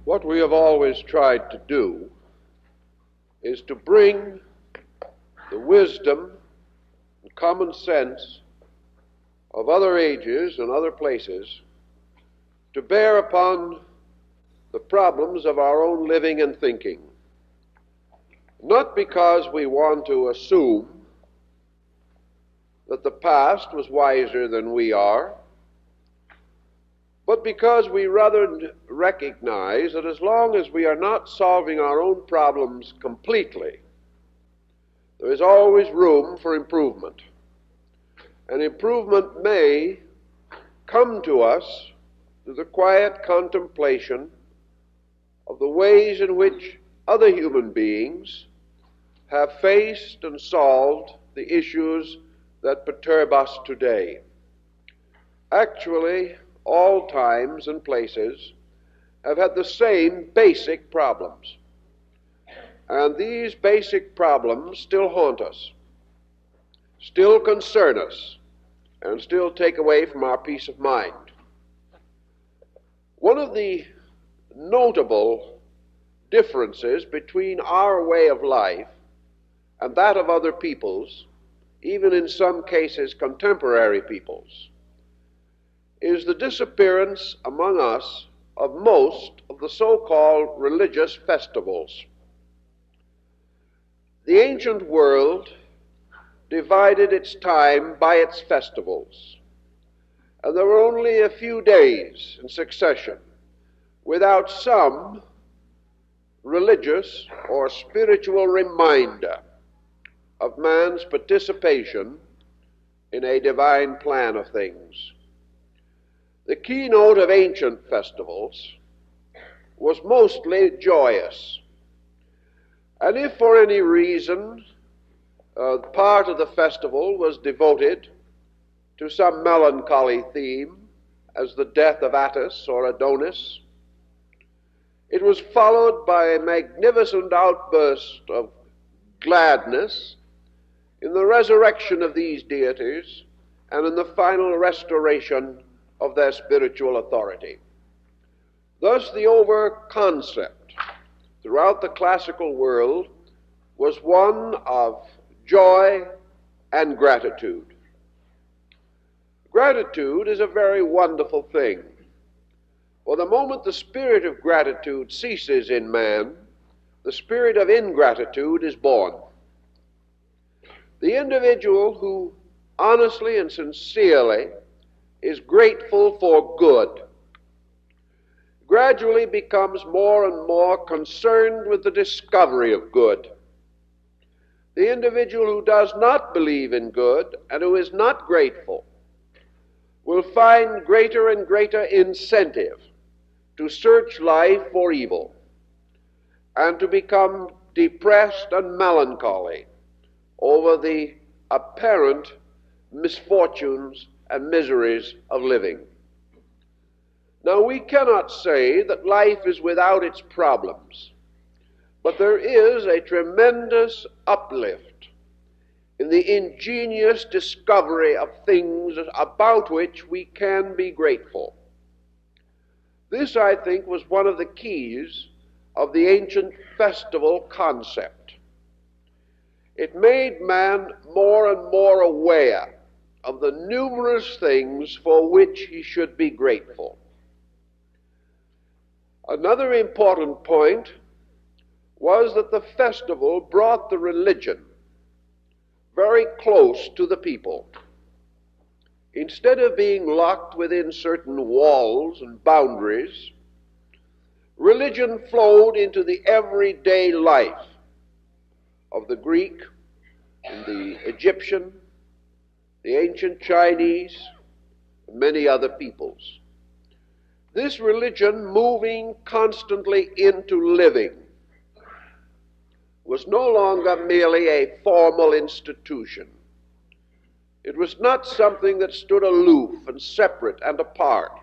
What we have always tried to do is to bring the wisdom and common sense of other ages and other places to bear upon the problems of our own living and thinking. Not because we want to assume that the past was wiser than we are, but because we rather recognize that as long as we are not solving our own problems completely, there is always room for improvement. And improvement may come to us through the quiet contemplation of the ways in which other human beings have faced and solved the issues that perturb us today. Actually, all times and places have had the same basic problems. And these basic problems still haunt us, still concern us, and still take away from our peace of mind. One of the notable differences between our way of life and that of other peoples, even in some cases contemporary peoples, is the disappearance among us of most of the so-called religious festivals. The ancient world divided its time by its festivals, and there were only a few days in succession without some religious or spiritual reminder of man's participation in a divine plan of things. The keynote of ancient festivals was mostly joyous. And if for any reason part of the festival was devoted to some melancholy theme, as the death of Attis or Adonis, it was followed by a magnificent outburst of gladness in the resurrection of these deities and in the final restoration of their spiritual authority. Thus, the over-concept throughout the classical world was one of joy and gratitude. Gratitude is a very wonderful thing. For the moment the spirit of gratitude ceases in man, the spirit of ingratitude is born. The individual who honestly and sincerely is grateful for good gradually becomes more and more concerned with the discovery of good. The individual who does not believe in good and who is not grateful will find greater and greater incentive to search life for evil and to become depressed and melancholy over the apparent misfortunes and miseries of living. Now, we cannot say that life is without its problems, but there is a tremendous uplift in the ingenious discovery of things about which we can be grateful. This, I think, was one of the keys of the ancient festival concept. It made man more and more aware of the numerous things for which he should be grateful. Another important point was that the festival brought the religion very close to the people. Instead of being locked within certain walls and boundaries, religion flowed into the everyday life of the Greek and the Egyptian, the ancient Chinese, and many other peoples. This religion, moving constantly into living, was no longer merely a formal institution. It was not something that stood aloof and separate and apart.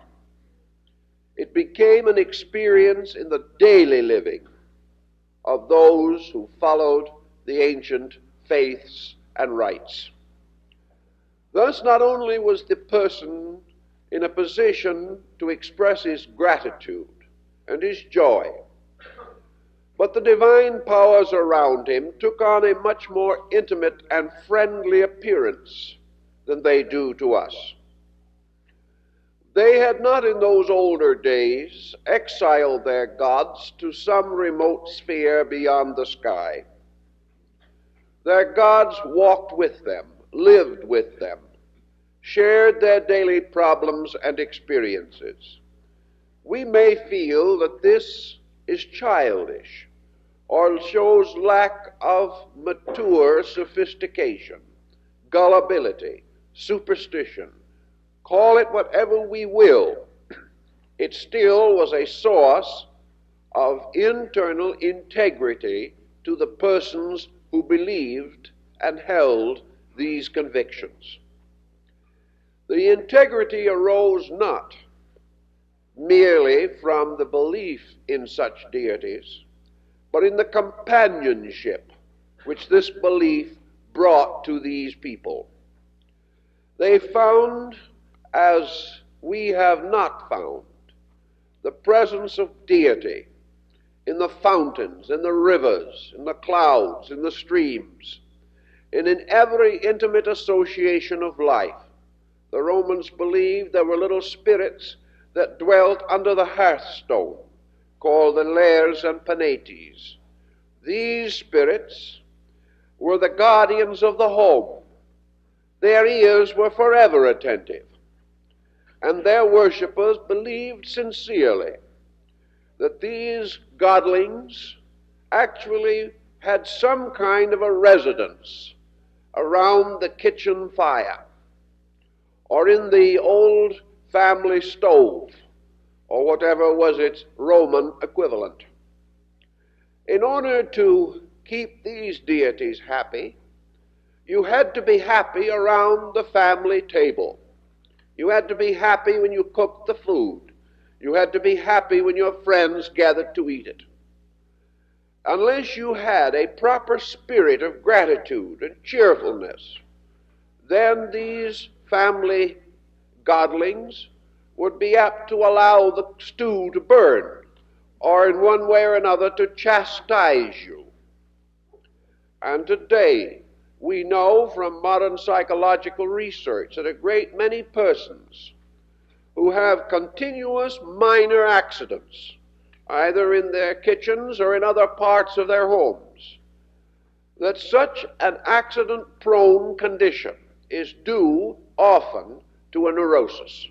It became an experience in the daily living of those who followed the ancient faiths and rites. Thus, not only was the person in a position to express his gratitude and his joy. But the divine powers around him took on a much more intimate and friendly appearance than they do to us. They had not in those older days exiled their gods to some remote sphere beyond the sky. Their gods walked with them, lived with them, shared their daily problems and experiences. We may feel that this is childish or shows lack of mature sophistication, gullibility, superstition. Call it whatever we will. It still was a source of internal integrity to the persons who believed and held these convictions. The integrity arose not merely from the belief in such deities, but in the companionship which this belief brought to these people. They found, as we have not found, the presence of deity in the fountains, in the rivers, in the clouds, in the streams, and in every intimate association of life. The Romans believed there were little spirits that dwelt under the hearthstone, called the Lares and Penates. These spirits were the guardians of the home. Their ears were forever attentive, and their worshippers believed sincerely that these godlings actually had some kind of a residence around the kitchen fire, or in the old family stove, or whatever was its Roman equivalent. In order to keep these deities happy, you had to be happy around the family table. You had to be happy when you cooked the food. You had to be happy when your friends gathered to eat it. Unless you had a proper spirit of gratitude and cheerfulness, then these family godlings would be apt to allow the stew to burn, or in one way or another to chastise you. And today, we know from modern psychological research that a great many persons who have continuous minor accidents, either in their kitchens or in other parts of their homes, that such an accident-prone condition is due often to a neurosis,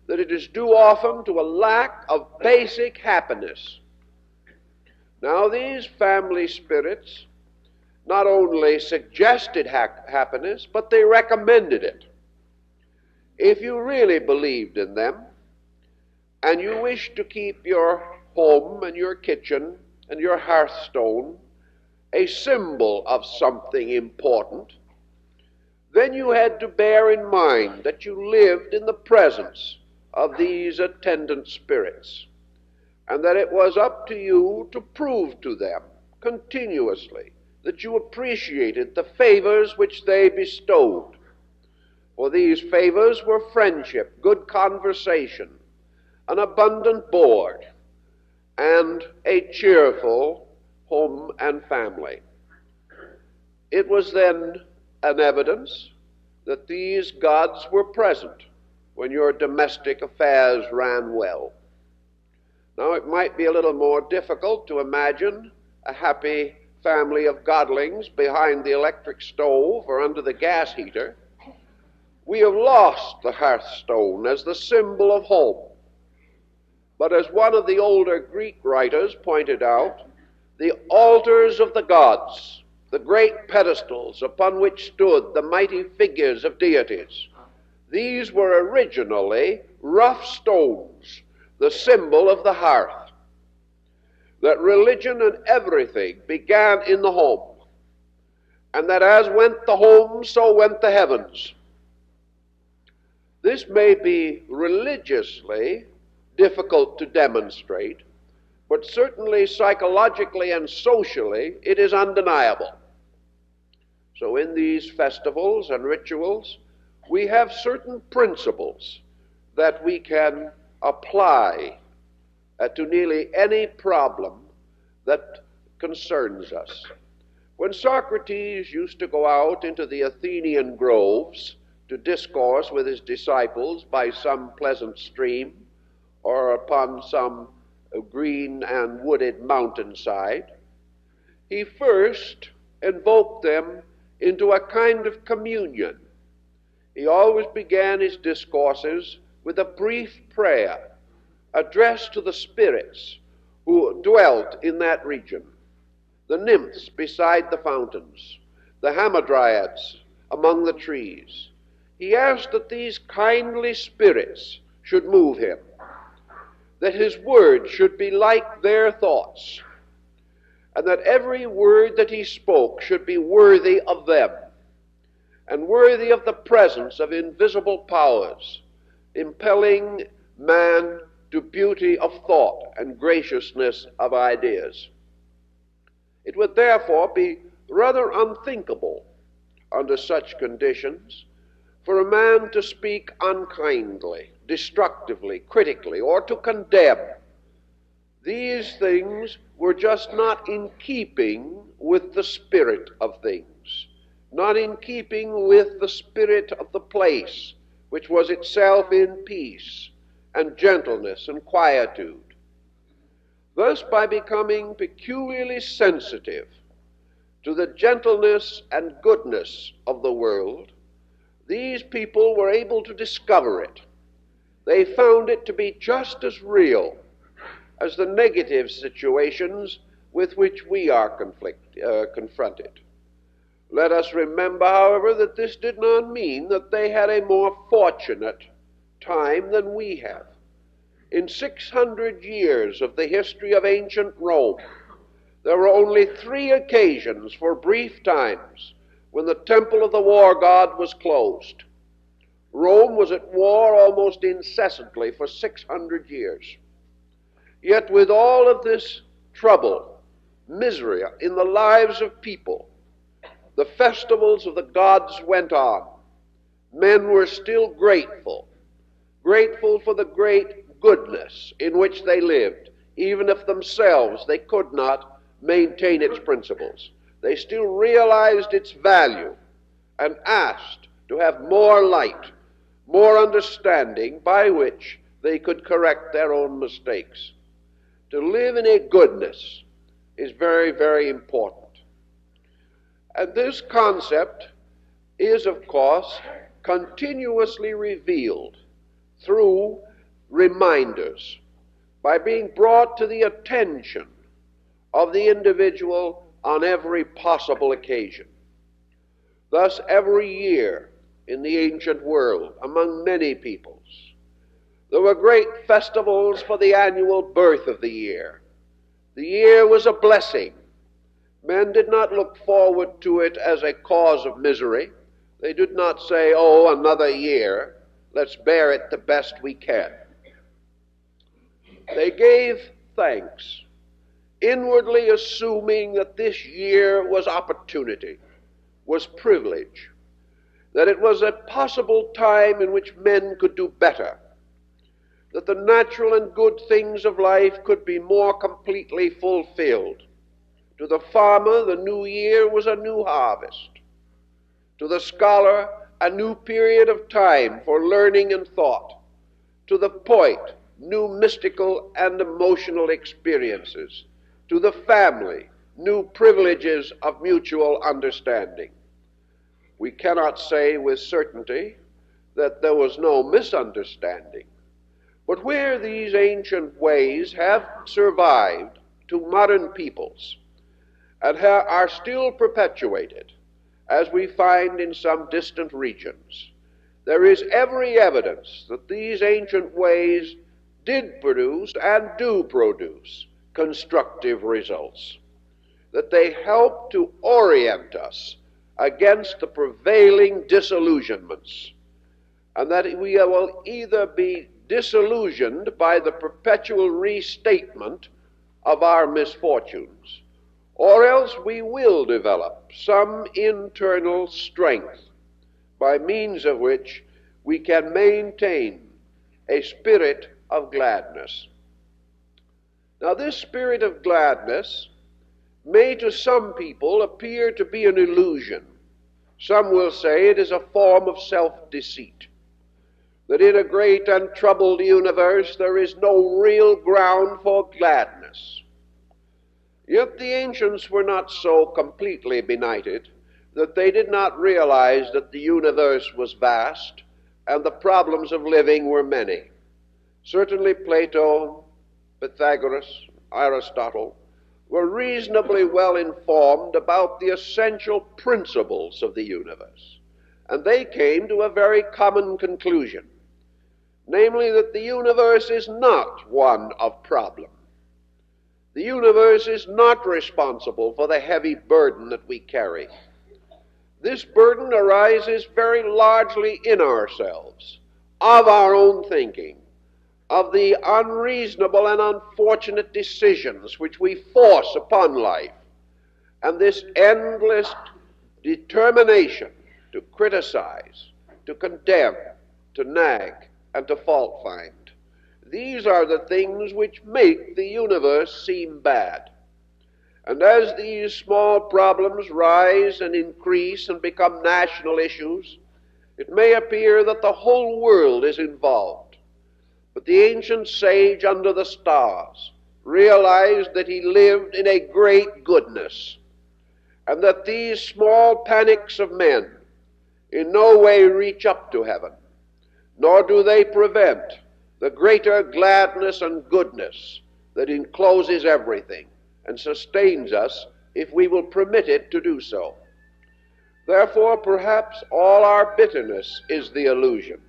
that it is due often to a lack of basic happiness. Now, these family spirits not only suggested happiness, but they recommended it. If you really believed in them, and you wished to keep your home and your kitchen and your hearthstone a symbol of something important, then you had to bear in mind that you lived in the presence of these attendant spirits, and that it was up to you to prove to them continuously that you appreciated the favors which they bestowed. For these favors were friendship, good conversation, an abundant board, and a cheerful home and family. It was then an evidence that these gods were present when your domestic affairs ran well. Now, it might be a little more difficult to imagine a happy family of godlings behind the electric stove or under the gas heater. We have lost the hearthstone as the symbol of home. But as one of the older Greek writers pointed out, the altars of the gods, the great pedestals upon which stood the mighty figures of deities, these were originally rough stones, the symbol of the hearth. That religion and everything began in the home, and that as went the home, so went the heavens. This may be religiously difficult to demonstrate, but certainly psychologically and socially it is undeniable. So in these festivals and rituals, we have certain principles that we can apply to nearly any problem that concerns us. When Socrates used to go out into the Athenian groves to discourse with his disciples by some pleasant stream or upon some green and wooded mountainside, he first invoked them into a kind of communion. He always began his discourses with a brief prayer addressed to the spirits who dwelt in that region, the nymphs beside the fountains, the hamadryads among the trees. He asked that these kindly spirits should move him, that his words should be like their thoughts, and that every word that he spoke should be worthy of them, and worthy of the presence of invisible powers, impelling man to beauty of thought and graciousness of ideas. It would therefore be rather unthinkable under such conditions for a man to speak unkindly, destructively, critically, or to condemn. These things were just not in keeping with the spirit of things, not in keeping with the spirit of the place, which was itself in peace and gentleness and quietude. Thus, by becoming peculiarly sensitive to the gentleness and goodness of the world, these people were able to discover it. They found it to be just as real as the negative situations with which we are confronted. Let us remember, however, that this did not mean that they had a more fortunate time than we have. In 600 years of the history of ancient Rome, there were only 3 occasions for brief times when the temple of the war god was closed. Rome was at war almost incessantly for 600 years. Yet with all of this trouble, misery in the lives of people, the festivals of the gods went on. Men were still grateful for the great goodness in which they lived, even if themselves they could not maintain its principles. They still realized its value and asked to have more light, more understanding by which they could correct their own mistakes. To live in a goodness is very, very important. And this concept is, of course, continuously revealed through reminders, by being brought to the attention of the individual on every possible occasion. Thus, every year in the ancient world, among many peoples, there were great festivals for the annual birth of the year. The year was a blessing. Men did not look forward to it as a cause of misery. They did not say, oh, another year, let's bear it the best we can. They gave thanks, inwardly assuming that this year was opportunity, was privilege, that it was a possible time in which men could do better, that the natural and good things of life could be more completely fulfilled. To the farmer, the new year was a new harvest. To the scholar, a new period of time for learning and thought. To the poet, new mystical and emotional experiences. To the family, new privileges of mutual understanding. We cannot say with certainty that there was no misunderstanding. But where these ancient ways have survived to modern peoples and are still perpetuated, as we find in some distant regions, there is every evidence that these ancient ways did produce and do produce constructive results, that they help to orient us against the prevailing disillusionments, and that we will either be disillusioned by the perpetual restatement of our misfortunes, or else we will develop some internal strength by means of which we can maintain a spirit of gladness. Now, this spirit of gladness may to some people appear to be an illusion. Some will say it is a form of self-deceit, that in a great and troubled universe there is no real ground for gladness. Yet the ancients were not so completely benighted that they did not realize that the universe was vast and the problems of living were many. Certainly Plato, Pythagoras, Aristotle were reasonably well informed about the essential principles of the universe, and they came to a very common conclusion, namely that the universe is not one of problem. The universe is not responsible for the heavy burden that we carry. This burden arises very largely in ourselves, of our own thinking, of the unreasonable and unfortunate decisions which we force upon life, and this endless determination to criticize, to condemn, to nag, and to fault find. These are the things which make the universe seem bad. And as these small problems rise and increase and become national issues, it may appear that the whole world is involved. But the ancient sage under the stars realized that he lived in a great goodness, and that these small panics of men in no way reach up to heaven, nor do they prevent the greater gladness and goodness that encloses everything and sustains us if we will permit it to do so. Therefore, perhaps all our bitterness is the illusion,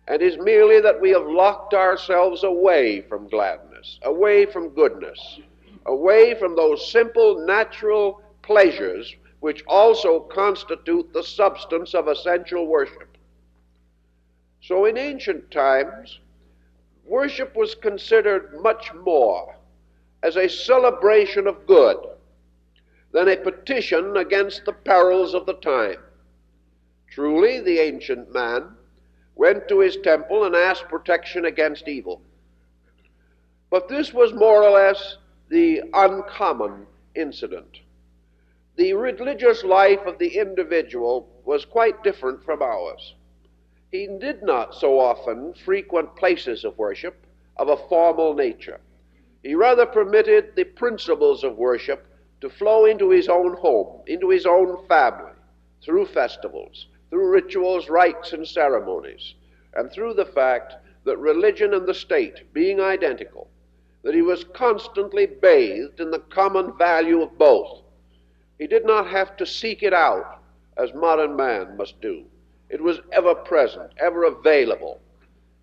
and is merely that we have locked ourselves away from gladness, away from goodness, away from those simple natural pleasures which also constitute the substance of essential worship. So in ancient times, worship was considered much more as a celebration of good than a petition against the perils of the time. Truly, the ancient man went to his temple and asked protection against evil. But this was more or less the uncommon incident. The religious life of the individual was quite different from ours. He did not so often frequent places of worship of a formal nature. He rather permitted the principles of worship to flow into his own home, into his own family, through festivals, through rituals, rites, and ceremonies, and through the fact that religion and the state being identical, that he was constantly bathed in the common value of both. He did not have to seek it out as modern man must do. It was ever present, ever available,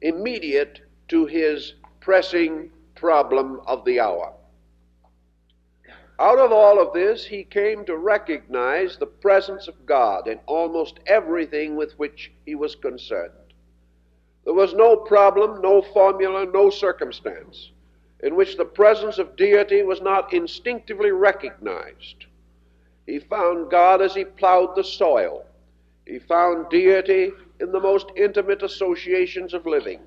immediate to his pressing problem of the hour. Out of all of this, he came to recognize the presence of God in almost everything with which he was concerned. There was no problem, no formula, no circumstance in which the presence of deity was not instinctively recognized. He found God as he plowed the soil. He found deity in the most intimate associations of living.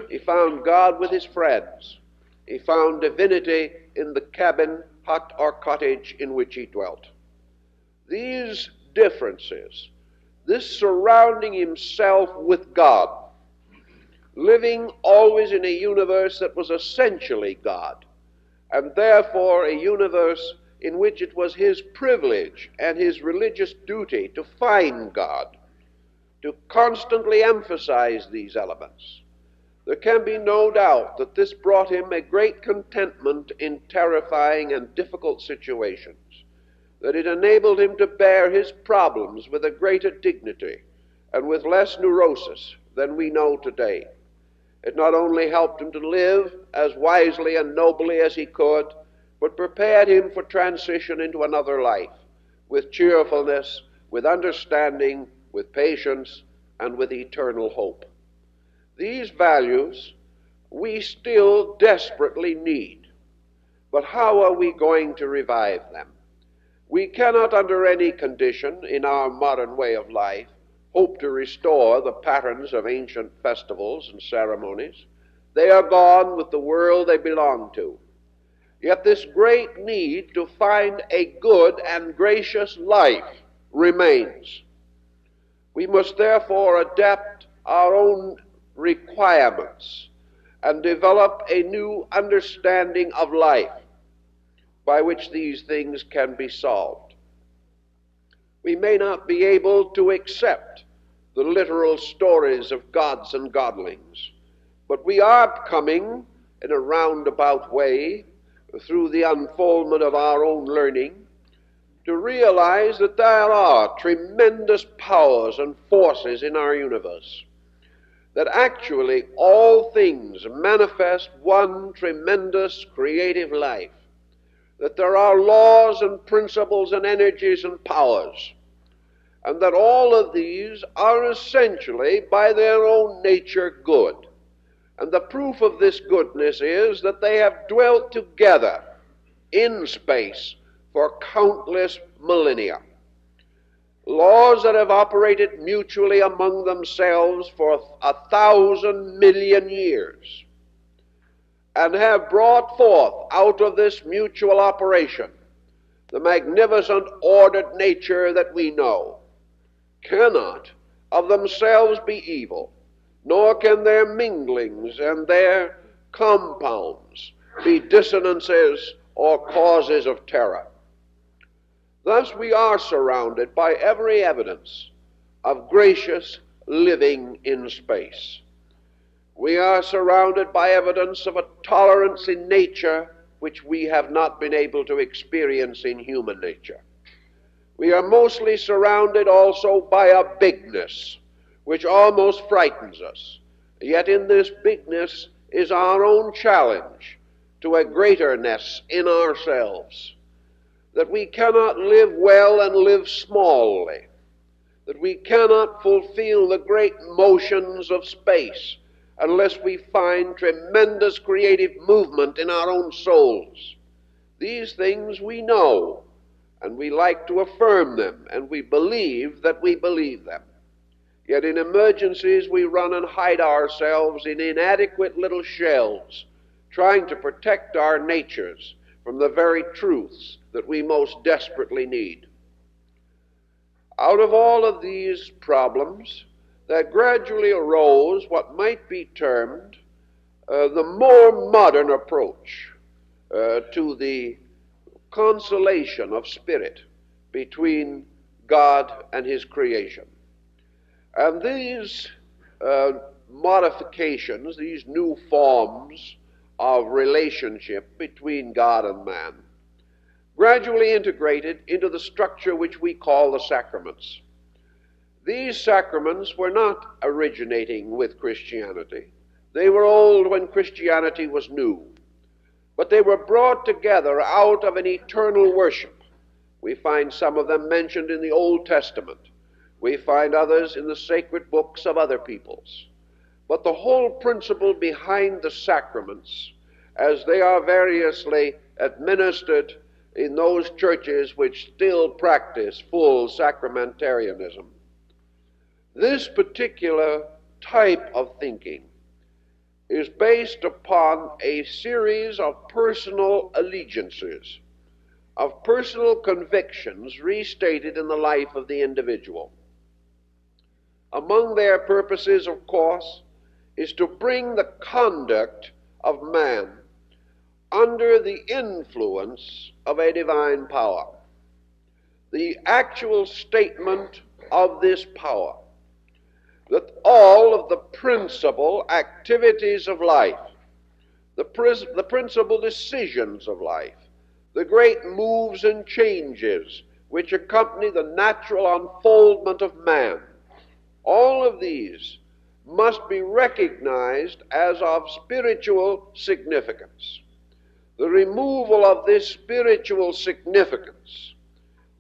He found God with his friends. He found divinity in the cabin, hut, or cottage in which he dwelt. These differences, this surrounding himself with God, living always in a universe that was essentially God, and therefore a universe in which it was his privilege and his religious duty to find God, to constantly emphasize these elements. There can be no doubt that this brought him a great contentment in terrifying and difficult situations, that it enabled him to bear his problems with a greater dignity and with less neurosis than we know today. It not only helped him to live as wisely and nobly as he could, but prepared him for transition into another life, with cheerfulness, with understanding, with patience, and with eternal hope. These values we still desperately need, but how are we going to revive them? We cannot, under any condition in our modern way of life, hope to restore the patterns of ancient festivals and ceremonies. They are gone with the world they belong to. Yet this great need to find a good and gracious life remains. We must therefore adapt our own requirements and develop a new understanding of life by which these things can be solved. We may not be able to accept the literal stories of gods and godlings, but we are coming in a roundabout way through the unfoldment of our own learning to realize that there are tremendous powers and forces in our universe, that actually all things manifest one tremendous creative life, that there are laws and principles and energies and powers, and that all of these are essentially by their own nature good. And the proof of this goodness is that they have dwelt together in space for countless millennia. Laws that have operated mutually among themselves for 1,000 million years, and have brought forth out of this mutual operation the magnificent ordered nature that we know, cannot of themselves be evil, nor can their minglings and their compounds be dissonances or causes of terror. Thus we are surrounded by every evidence of gracious living in space. We are surrounded by evidence of a tolerance in nature which we have not been able to experience in human nature. We are mostly surrounded also by a bigness which almost frightens us. Yet in this bigness is our own challenge to a greaterness in ourselves, that we cannot live well and live smallly, that we cannot fulfill the great motions of space unless we find tremendous creative movement in our own souls. These things we know, and we like to affirm them, and we believe that we believe them. Yet in emergencies we run and hide ourselves in inadequate little shells, trying to protect our natures from the very truths that we most desperately need. Out of all of these problems, there gradually arose what might be termed the more modern approach to the consolation of spirit between God and his creation. And these modifications, these new forms of relationship between God and man, gradually integrated into the structure which we call the sacraments. These sacraments were not originating with Christianity. They were old when Christianity was new. But they were brought together out of an eternal worship. We find some of them mentioned in the Old Testament. We find others in the sacred books of other peoples. But the whole principle behind the sacraments, as they are variously administered in those churches which still practice full sacramentarianism, this particular type of thinking is based upon a series of personal allegiances, of personal convictions restated in the life of the individual. Among their purposes, of course, is to bring the conduct of man under the influence of a divine power. The actual statement of this power, that all of the principal activities of life, the principal decisions of life, the great moves and changes which accompany the natural unfoldment of man, all of these must be recognized as of spiritual significance. The removal of this spiritual significance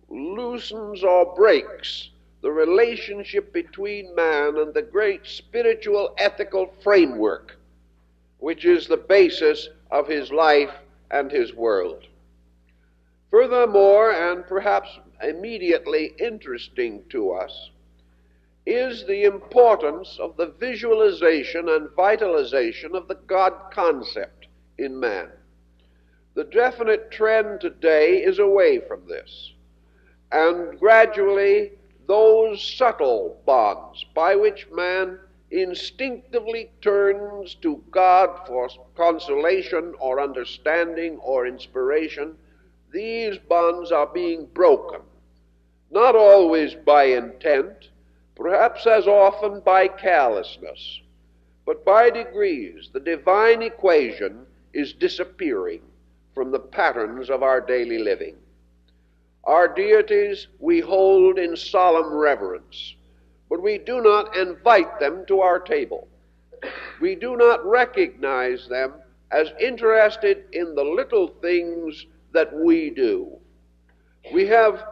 loosens or breaks the relationship between man and the great spiritual ethical framework which is the basis of his life and his world. Furthermore, and perhaps immediately interesting to us, is the importance of the visualization and vitalization of the God concept in man. The definite trend today is away from this, and gradually those subtle bonds by which man instinctively turns to God for consolation or understanding or inspiration, these bonds are being broken, not always by intent, perhaps as often by carelessness, but by degrees the divine equation is disappearing from the patterns of our daily living. Our deities we hold in solemn reverence, but we do not invite them to our table. We do not recognize them as interested in the little things that we do. We have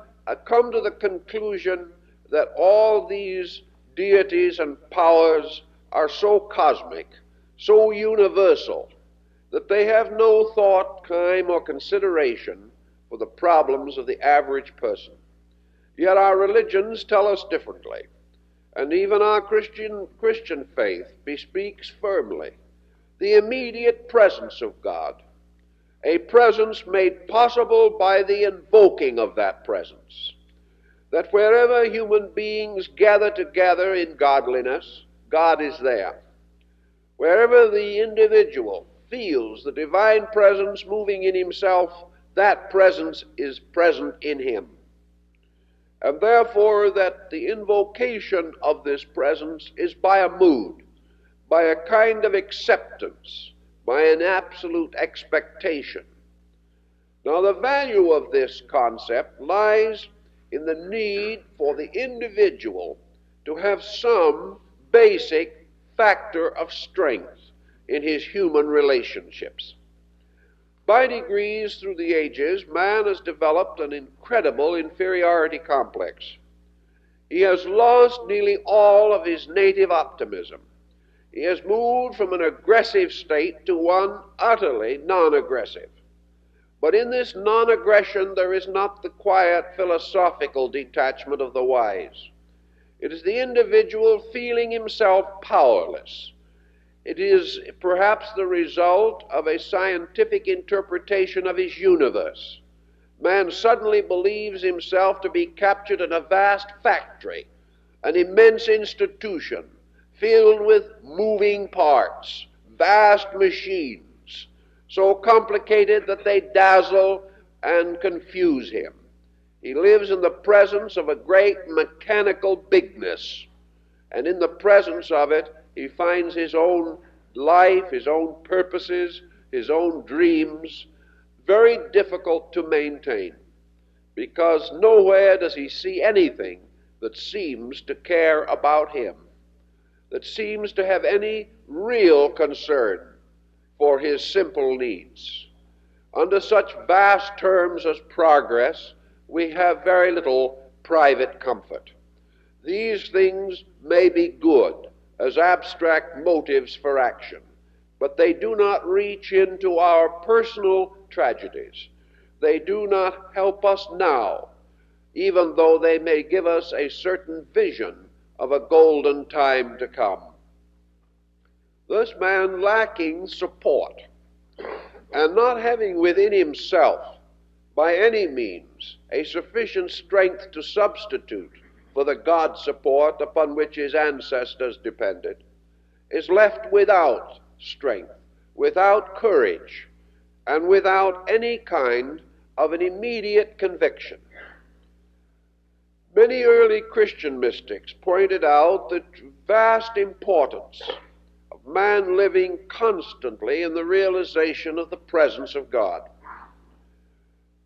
come to the conclusion that all these deities and powers are so cosmic, so universal, that they have no thought, time, or consideration for the problems of the average person. Yet our religions tell us differently, and even our Christian faith bespeaks firmly the immediate presence of God, a presence made possible by the invoking of that presence, that wherever human beings gather together in godliness, God is there. Wherever the individual feels the divine presence moving in himself, that presence is present in him. And therefore that the invocation of this presence is by a mood, by a kind of acceptance, by an absolute expectation. Now the value of this concept lies in the need for the individual to have some basic factor of strength in his human relationships. By degrees through the ages, man has developed an incredible inferiority complex. He has lost nearly all of his native optimism. He has moved from an aggressive state to one utterly non-aggressive. But in this non-aggression there is not the quiet philosophical detachment of the wise. It is the individual feeling himself powerless. It is perhaps the result of a scientific interpretation of his universe. Man suddenly believes himself to be captured in a vast factory, an immense institution filled with moving parts, vast machines, so complicated that they dazzle and confuse him. He lives in the presence of a great mechanical bigness, and in the presence of it, he finds his own life, his own purposes, his own dreams very difficult to maintain, because nowhere does he see anything that seems to care about him, that seems to have any real concern for his simple needs. Under such vast terms as progress, we have very little private comfort. These things may be good as abstract motives for action, but they do not reach into our personal tragedies. They do not help us now, even though they may give us a certain vision of a golden time to come. Thus man, lacking support, and not having within himself by any means a sufficient strength to substitute for the God support upon which his ancestors depended, is left without strength, without courage, and without any kind of an immediate conviction. Many early Christian mystics pointed out the vast importance of man living constantly in the realization of the presence of God.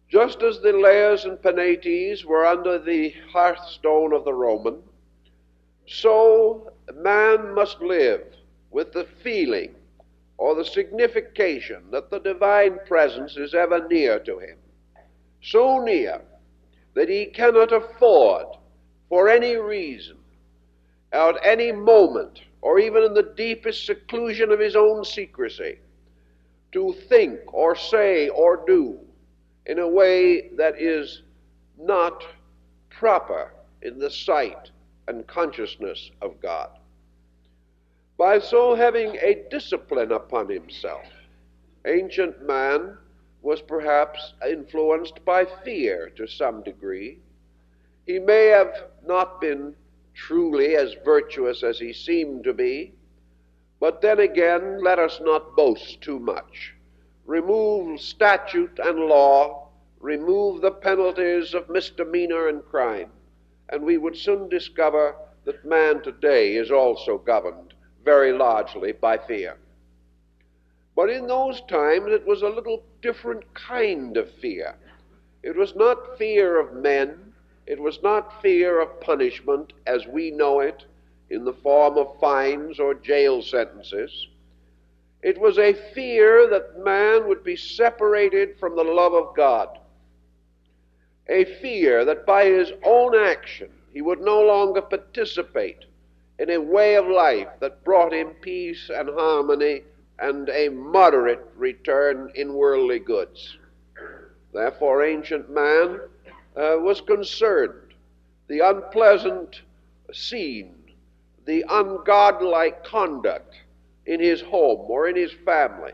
Just as the Lairs and Penates were under the hearthstone of the Roman, so man must live with the feeling or the signification that the divine presence is ever near to him, so near that he cannot afford, for any reason, at any moment, or even in the deepest seclusion of his own secrecy, to think or say or do in a way that is not proper in the sight and consciousness of God. By so having a discipline upon himself, ancient man was perhaps influenced by fear to some degree. He may have not been truly as virtuous as he seemed to be, but then again, let us not boast too much. Remove statute and law, remove the penalties of misdemeanor and crime, and we would soon discover that man today is also governed very largely by fear. But in those times it was a little different kind of fear. It was not fear of men, it was not fear of punishment as we know it in the form of fines or jail sentences. It was a fear that man would be separated from the love of God. A fear that by his own action he would no longer participate in a way of life that brought him peace and harmony and a moderate return in worldly goods. Therefore, ancient man was concerned. The unpleasant scene, the ungodlike conduct in his home or in his family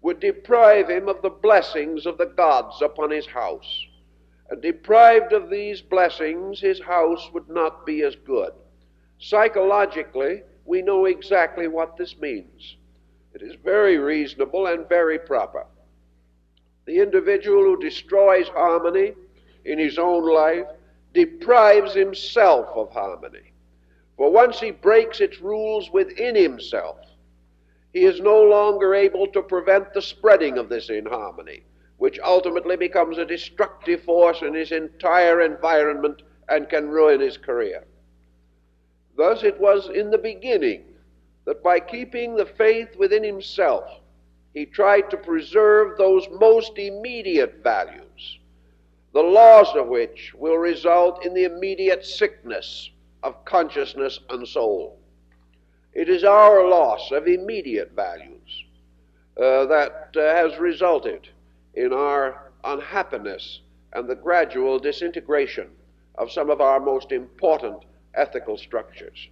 would deprive him of the blessings of the gods upon his house. And deprived of these blessings, his house would not be as good. Psychologically, we know exactly what this means. It is very reasonable and very proper. The individual who destroys harmony in his own life deprives himself of harmony. For once he breaks its rules within himself, he is no longer able to prevent the spreading of this inharmony, which ultimately becomes a destructive force in his entire environment and can ruin his career. Thus it was in the beginning that by keeping the faith within himself, he tried to preserve those most immediate values, the loss of which will result in the immediate sickness of consciousness and soul. It is our loss of immediate values that has resulted in our unhappiness and the gradual disintegration of some of our most important ethical structures.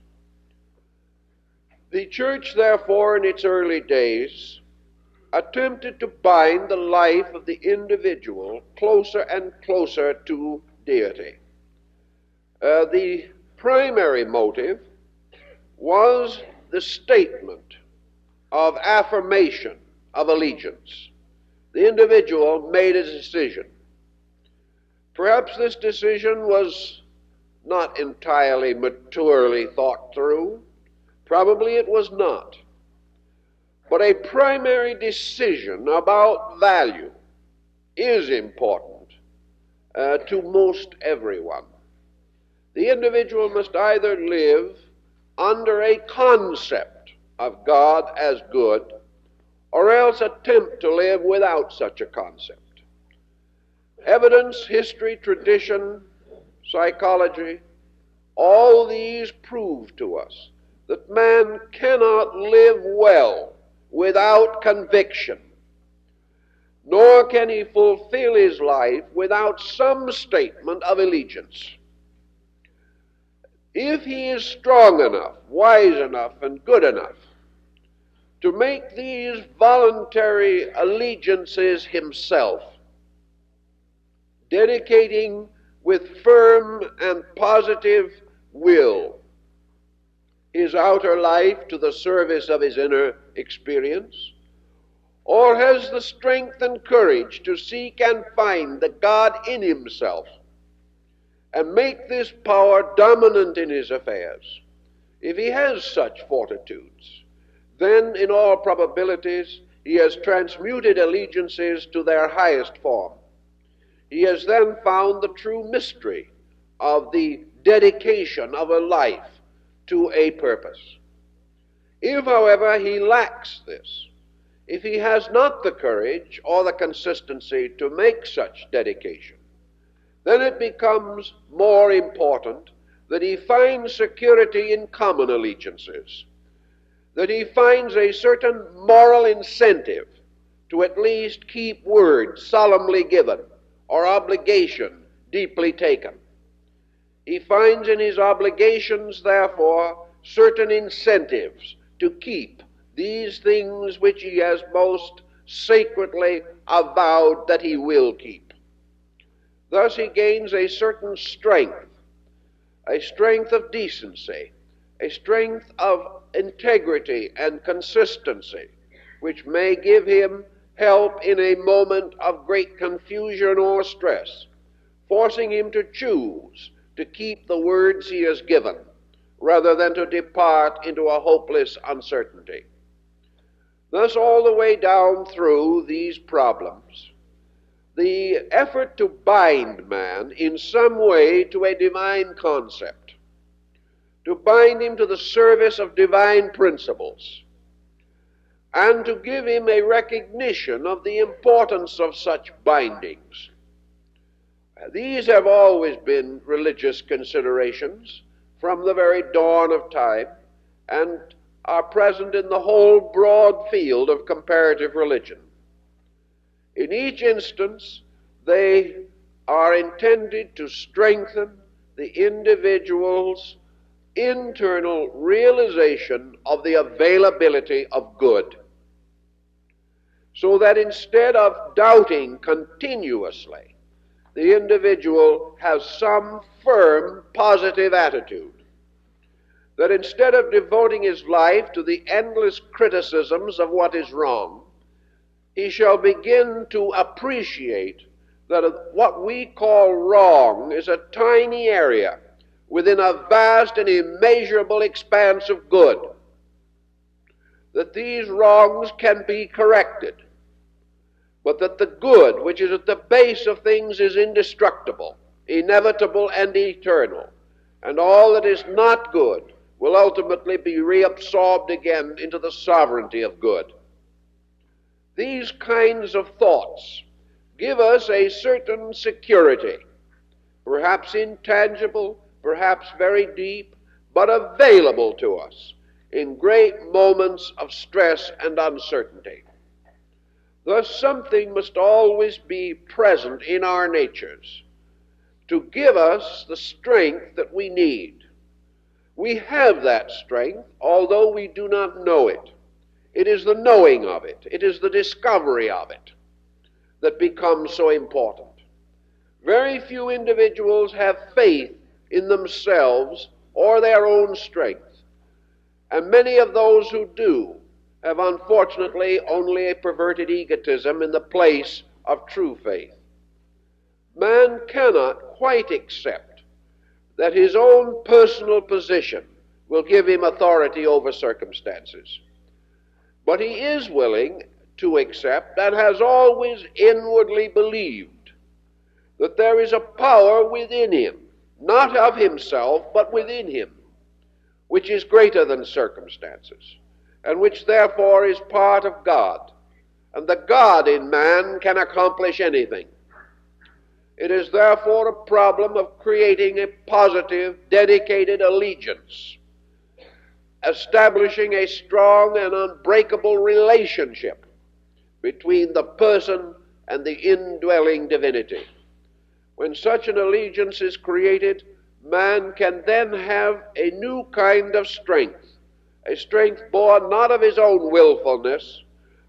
The church, therefore, in its early days, attempted to bind the life of the individual closer and closer to deity. The primary motive was the statement of affirmation of allegiance. The individual made a decision. Perhaps this decision was not entirely maturely thought through. Probably it was not. But a primary decision about value is important to most everyone. The individual must either live under a concept of God as good, or else attempt to live without such a concept. Evidence, history, tradition, psychology, all these prove to us that man cannot live well without conviction, nor can he fulfill his life without some statement of allegiance. If he is strong enough, wise enough, and good enough to make these voluntary allegiances himself, dedicating with firm and positive will his outer life to the service of his inner experience, or has the strength and courage to seek and find the God in himself and make this power dominant in his affairs, if he has such fortitudes, then in all probabilities he has transmuted allegiances to their highest form. He has then found the true mystery of the dedication of a life to a purpose. If, however, he lacks this, if he has not the courage or the consistency to make such dedication, then it becomes more important that he finds security in common allegiances, that he finds a certain moral incentive to at least keep word solemnly given or obligation deeply taken. He finds in his obligations, therefore, certain incentives to keep these things which he has most sacredly avowed that he will keep. Thus he gains a certain strength of decency, a strength of integrity and consistency, which may give him help in a moment of great confusion or stress, forcing him to choose to keep the words he has given, rather than to depart into a hopeless uncertainty. Thus, all the way down through these problems, the effort to bind man in some way to a divine concept, to bind him to the service of divine principles, and to give him a recognition of the importance of such bindings. These have always been religious considerations from the very dawn of time, and are present in the whole broad field of comparative religion. In each instance, they are intended to strengthen the individual's internal realization of the availability of good, so that instead of doubting continuously, the individual has some firm positive attitude, that instead of devoting his life to the endless criticisms of what is wrong, he shall begin to appreciate that what we call wrong is a tiny area within a vast and immeasurable expanse of good, that these wrongs can be corrected, but that the good which is at the base of things is indestructible, inevitable, and eternal, and all that is not good will ultimately be reabsorbed again into the sovereignty of good. These kinds of thoughts give us a certain security, perhaps intangible, perhaps very deep, but available to us in great moments of stress and uncertainty. Thus, something must always be present in our natures to give us the strength that we need. We have that strength, although we do not know it. It is the knowing of it, it is the discovery of it that becomes so important. Very few individuals have faith in themselves or their own strength, and many of those who do have unfortunately only a perverted egotism in the place of true faith. Man cannot quite accept that his own personal position will give him authority over circumstances, but he is willing to accept and has always inwardly believed that there is a power within him, not of himself, but within him, which is greater than circumstances, and which therefore is part of God. And the God in man can accomplish anything. It is therefore a problem of creating a positive, dedicated allegiance, establishing a strong and unbreakable relationship between the person and the indwelling divinity. When such an allegiance is created, man can then have a new kind of strength, a strength born not of his own willfulness,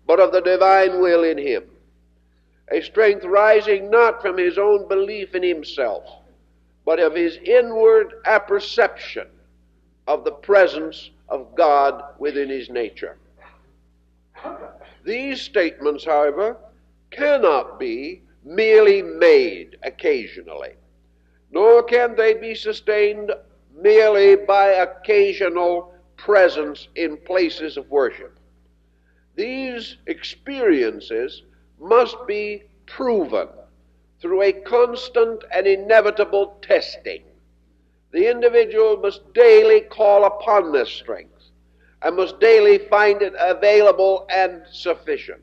but of the divine will in him, a strength rising not from his own belief in himself, but of his inward apperception of the presence of God within his nature. These statements, however, cannot be merely made occasionally, nor can they be sustained merely by occasional presence in places of worship. These experiences must be proven through a constant and inevitable testing. The individual must daily call upon this strength and must daily find it available and sufficient.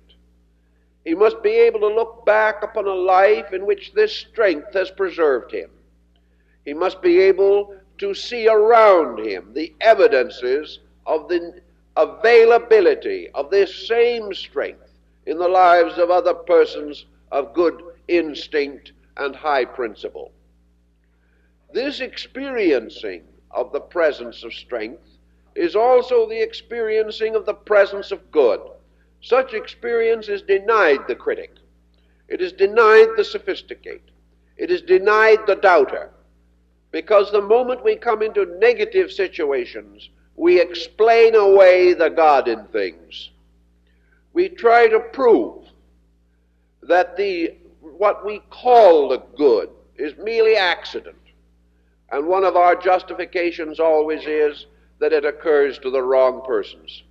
He must be able to look back upon a life in which this strength has preserved him. He must be able to see around him the evidences of the availability of this same strength in the lives of other persons of good instinct and high principle. This experiencing of the presence of strength is also the experiencing of the presence of good, Such experience is denied the critic. It is denied the sophisticate. It is denied the doubter. Because the moment we come into negative situations, we explain away the God in things. We try to prove that what we call the good is merely accident. And one of our justifications always is that it occurs to the wrong persons,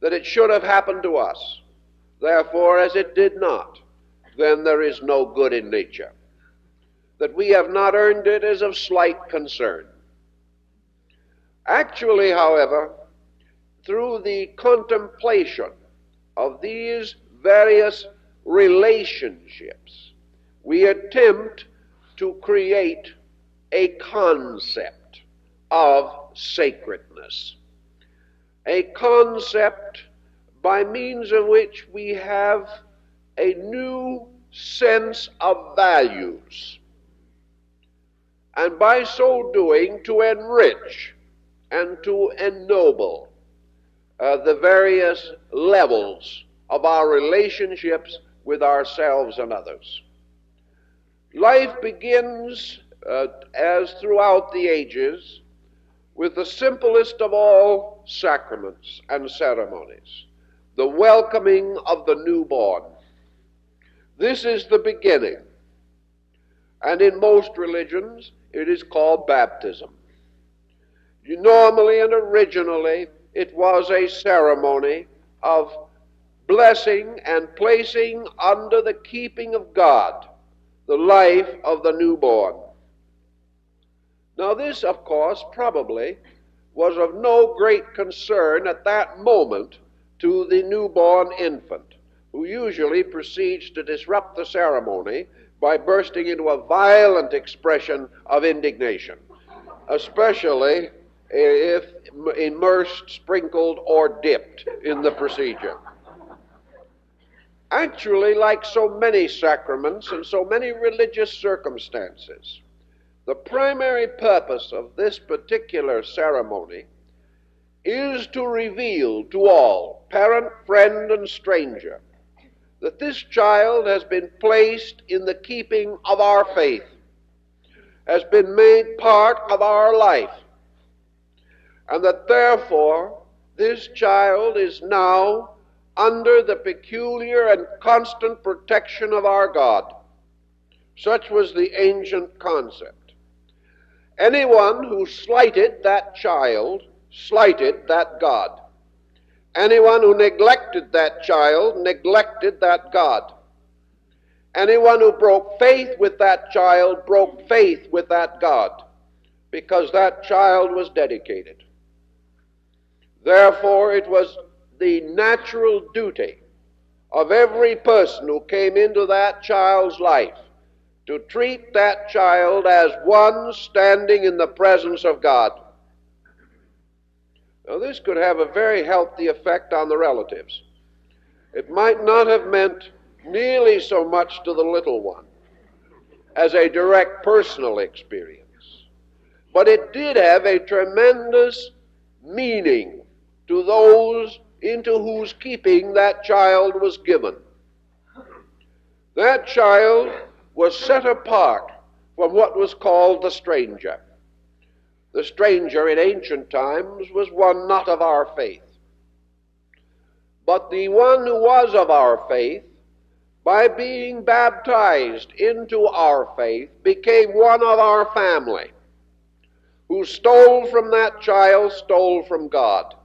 that it should have happened to us. Therefore, as it did not, then there is no good in nature. That we have not earned it is of slight concern. Actually, however, through the contemplation of these various relationships, we attempt to create a concept of sacredness, a concept by means of which we have a new sense of values, and by so doing to enrich and to ennoble the various levels of our relationships with ourselves and others. Life begins, as throughout the ages, with the simplest of all sacraments and ceremonies, the welcoming of the newborn. This is the beginning, and in most religions it is called baptism. Normally and originally it was a ceremony of blessing and placing under the keeping of God the life of the newborn. Now this, of course, probably was of no great concern at that moment to the newborn infant, who usually proceeds to disrupt the ceremony by bursting into a violent expression of indignation, especially if immersed, sprinkled, or dipped in the procedure. Actually, like so many sacraments and so many religious circumstances, the primary purpose of this particular ceremony is to reveal to all, parent, friend, and stranger, that this child has been placed in the keeping of our faith, has been made part of our life, and that therefore this child is now under the peculiar and constant protection of our God. Such was the ancient concept. Anyone who slighted that child slighted that God. Anyone who neglected that child neglected that God. Anyone who broke faith with that child broke faith with that God, because that child was dedicated. Therefore, it was the natural duty of every person who came into that child's life to treat that child as one standing in the presence of God. Now, this could have a very healthy effect on the relatives. It might not have meant nearly so much to the little one as a direct personal experience, but it did have a tremendous meaning to those into whose keeping that child was given. That child was set apart from what was called the stranger. The stranger in ancient times was one not of our faith. But the one who was of our faith, by being baptized into our faith, became one of our family. Who stole from that child, stole from God.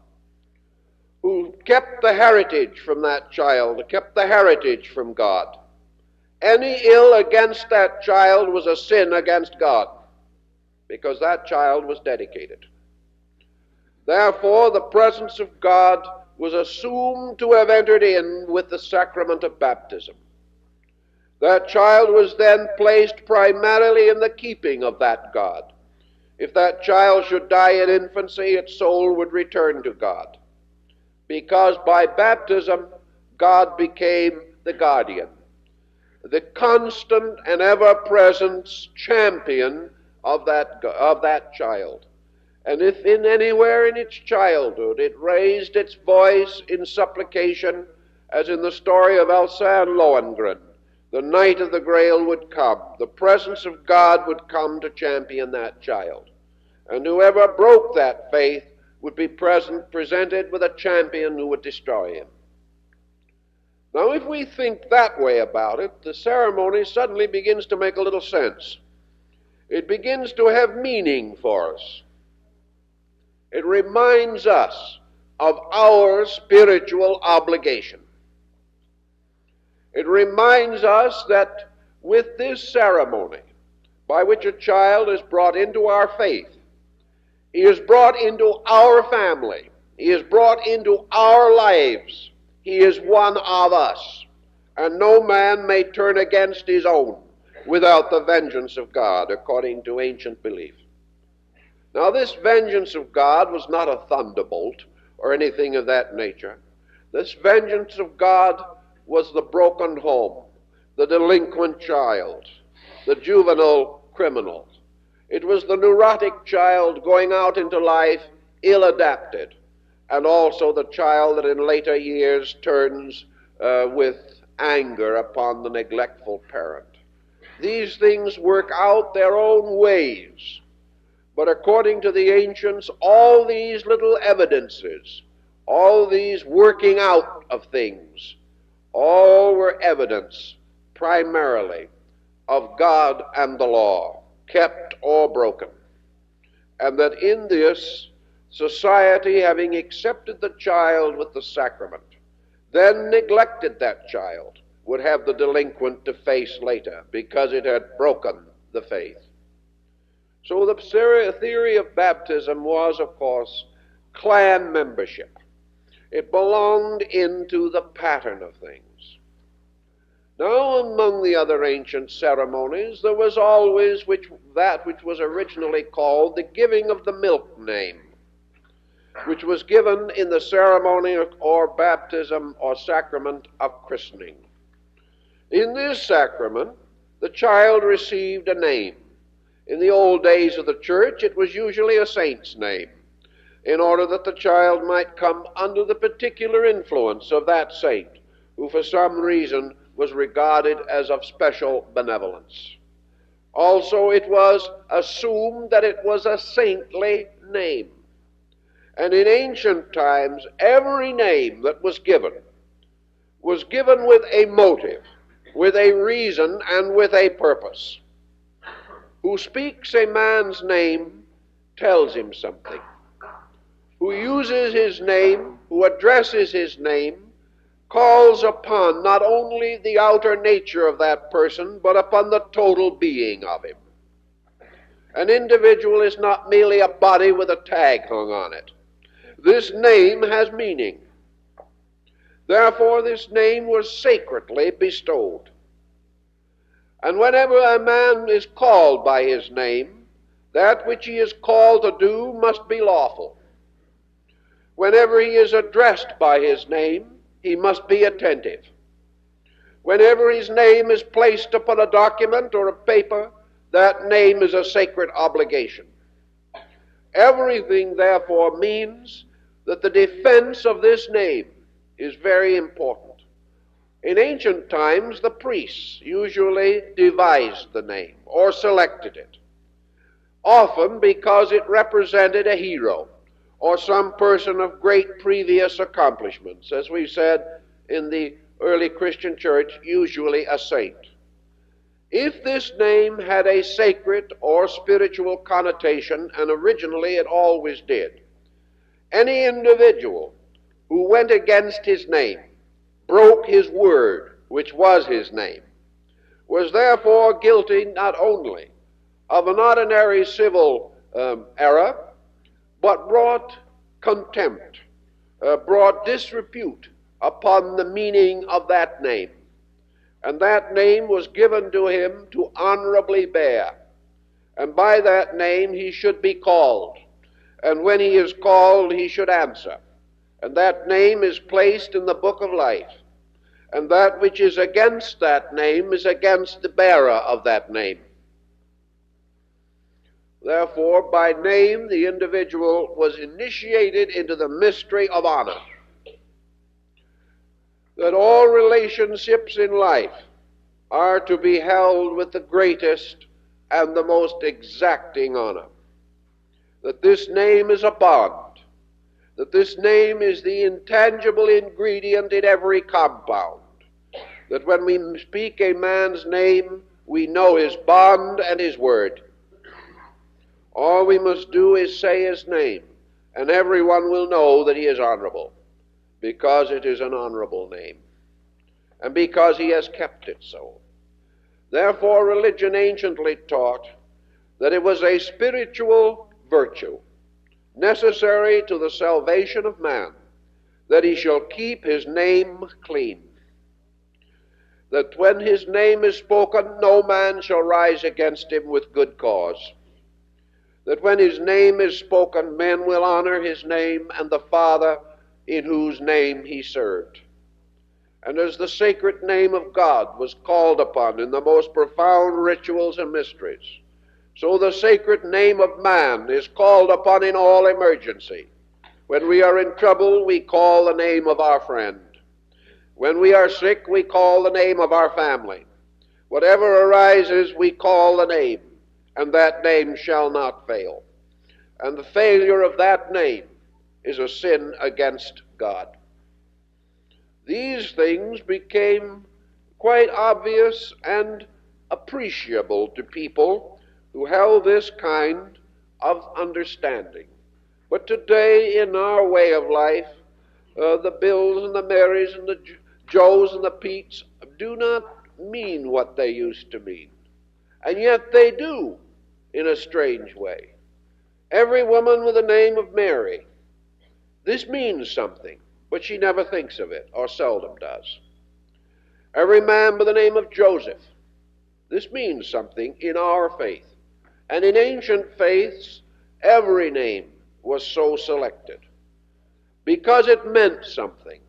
Who kept the heritage from that child, kept the heritage from God. Any ill against that child was a sin against God, because that child was dedicated. Therefore, the presence of God was assumed to have entered in with the sacrament of baptism. That child was then placed primarily in the keeping of that God. If that child should die in infancy, its soul would return to God, because by baptism, God became the guardian, the constant and ever-present champion of that child. And if in anywhere in its childhood it raised its voice in supplication as in the story of Elsa and Lohengrin. The night of the Grail would come. The presence of God would come to champion that child. And whoever broke that faith would be presented with a champion who would destroy him. Now, if we think that way about it, the ceremony suddenly begins to make a little sense. It begins to have meaning for us. It reminds us of our spiritual obligation. It reminds us that with this ceremony, by which a child is brought into our faith, he is brought into our family, he is brought into our lives, he is one of us, and no man may turn against his own without the vengeance of God, according to ancient belief. Now, this vengeance of God was not a thunderbolt or anything of that nature. This vengeance of God was the broken home, the delinquent child, the juvenile criminal. It was the neurotic child going out into life ill-adapted, and also the child that in later years turns with anger upon the neglectful parent. These things work out their own ways. But according to the ancients, all these little evidences, all these working out of things, all were evidence primarily of God and the law, kept or broken. And that in this, society, having accepted the child with the sacrament, then neglected that child, would have the delinquent to face later because it had broken the faith. So the theory of baptism was, of course, clan membership. It belonged into the pattern of things. Now, among the other ancient ceremonies, there was always that which was originally called the giving of the milk name, which was given in the ceremony or baptism or sacrament of christening. In this sacrament, the child received a name. In the old days of the church, it was usually a saint's name, in order that the child might come under the particular influence of that saint, who for some reason was regarded as of special benevolence. Also, it was assumed that it was a saintly name. And in ancient times, every name that was given with a motive, with a reason, and with a purpose. Who speaks a man's name tells him something. Who uses his name, who addresses his name, calls upon not only the outer nature of that person, but upon the total being of him. An individual is not merely a body with a tag hung on it. This name has meaning. Therefore, this name was sacredly bestowed. And whenever a man is called by his name, that which he is called to do must be lawful. Whenever he is addressed by his name, he must be attentive. Whenever his name is placed upon a document or a paper, that name is a sacred obligation. Everything, therefore, means that the defense of this name is very important. In ancient times, the priests usually devised the name or selected it, often because it represented a hero or some person of great previous accomplishments. As we said in the early Christian church, usually a saint. If this name had a sacred or spiritual connotation, and originally it always did, any individual who went against his name, broke his word, which was his name, was therefore guilty not only of an ordinary civil error, but brought contempt, brought disrepute upon the meaning of that name. And that name was given to him to honorably bear. And by that name he should be called. And when he is called, he should answer. And that name is placed in the book of life. And that which is against that name is against the bearer of that name. Therefore, by name, the individual was initiated into the mystery of honor. that all relationships in life are to be held with the greatest and the most exacting honor, that this name is a bond, that this name is the intangible ingredient in every compound, that when we speak a man's name, we know his bond and his word. All we must do is say his name, and everyone will know that he is honorable, because it is an honorable name, and because he has kept it so. Therefore, religion anciently taught that it was a spiritual virtue necessary to the salvation of man, that he shall keep his name clean, that when his name is spoken, no man shall rise against him with good cause, that when his name is spoken, men will honor his name and the Father in whose name he served. And as the sacred name of God was called upon in the most profound rituals and mysteries, so the sacred name of man is called upon in all emergency. When we are in trouble, we call the name of our friend. When we are sick, we call the name of our family. Whatever arises, we call the name, and that name shall not fail. And the failure of that name is a sin against God. These things became quite obvious and appreciable to people who held this kind of understanding. But today, in our way of life, the Bills and the Marys and the Joes and the Petes do not mean what they used to mean. And yet they do, in a strange way. Every woman with the name of Mary, this means something, but she never thinks of it, or seldom does. Every man by the name of Joseph, this means something in our faith. And in ancient faiths, every name was so selected, because it meant something,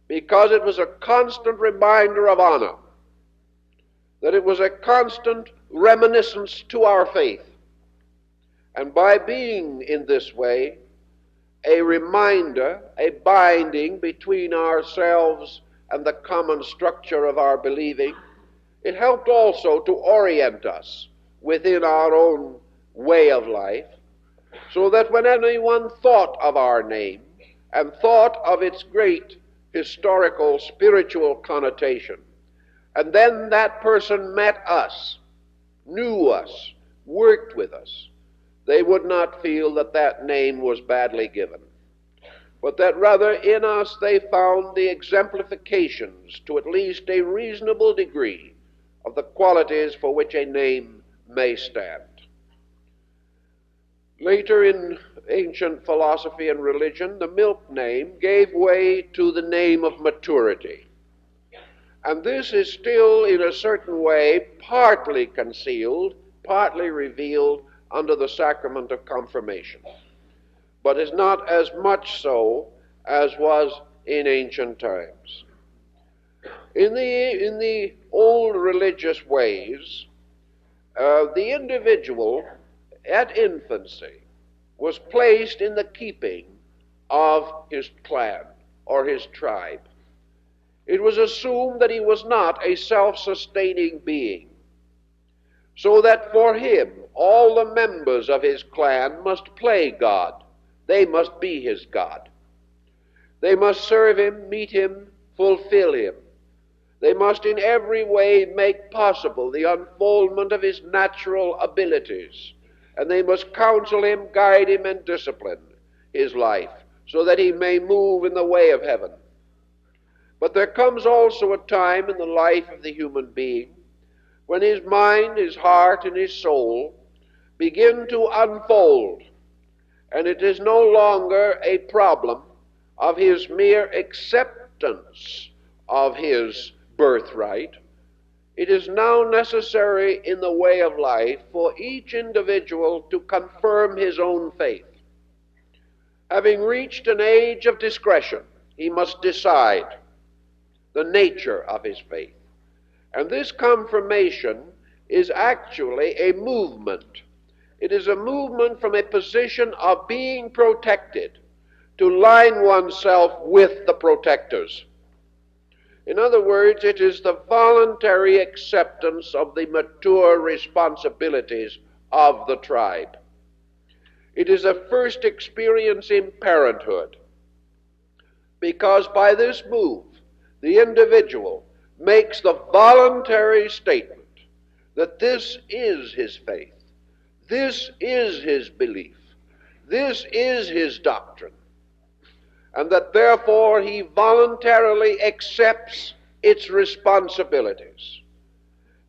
because it was a constant reminder of honor, that it was a constant reminiscence to our faith. And by being in this way, a reminder, a binding between ourselves and the common structure of our believing, it helped also to orient us within our own way of life, so that when anyone thought of our name and thought of its great historical, spiritual connotation, and then that person met us, knew us, worked with us, they would not feel that that name was badly given, but that rather in us they found the exemplifications to at least a reasonable degree of the qualities for which a name may stand. Later in ancient philosophy and religion, the milk name gave way to the name of maturity. And this is still, in a certain way, partly concealed, partly revealed under the sacrament of confirmation, but is not as much so as was in ancient times. In the old religious ways, the individual at infancy was placed in the keeping of his clan or his tribe. It was assumed that he was not a self-sustaining being, so that for him all the members of his clan must play God. They must be his God. They must serve him, meet him, fulfill him. They must in every way make possible the unfoldment of his natural abilities, and they must counsel him, guide him, and discipline his life, so that he may move in the way of heaven. But there comes also a time in the life of the human being when his mind, his heart, and his soul begin to unfold, and it is no longer a problem of his mere acceptance of his birthright. It is now necessary in the way of life for each individual to confirm his own faith. Having reached an age of discretion, he must decide the nature of his faith. And this confirmation is actually a movement. It is a movement from a position of being protected to line oneself with the protectors. In other words, it is the voluntary acceptance of the mature responsibilities of the tribe. It is a first experience in parenthood, because by this move, the individual makes the voluntary statement that this is his faith, this is his belief, this is his doctrine, and that therefore he voluntarily accepts its responsibilities,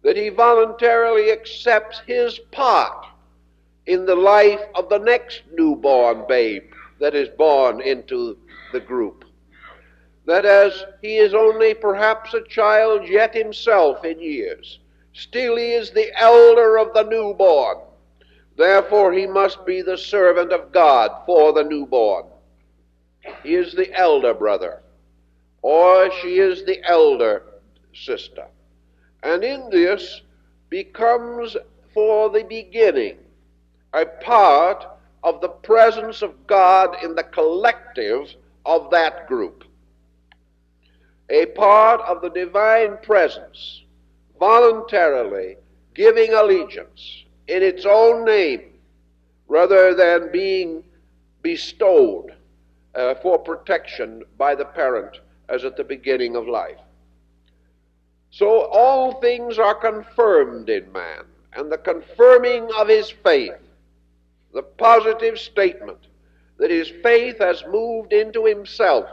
that he voluntarily accepts his part in the life of the next newborn babe that is born into the group. That as he is only perhaps a child yet himself in years, still he is the elder of the newborn. Therefore he must be the servant of God for the newborn. He is the elder brother, or she is the elder sister. And in this becomes for the beginning a part of the presence of God in the collective of that group. A part of the divine presence, voluntarily giving allegiance in its own name, rather than being bestowed for protection by the parent as at the beginning of life. So all things are confirmed in man, and the confirming of his faith, the positive statement that his faith has moved into himself,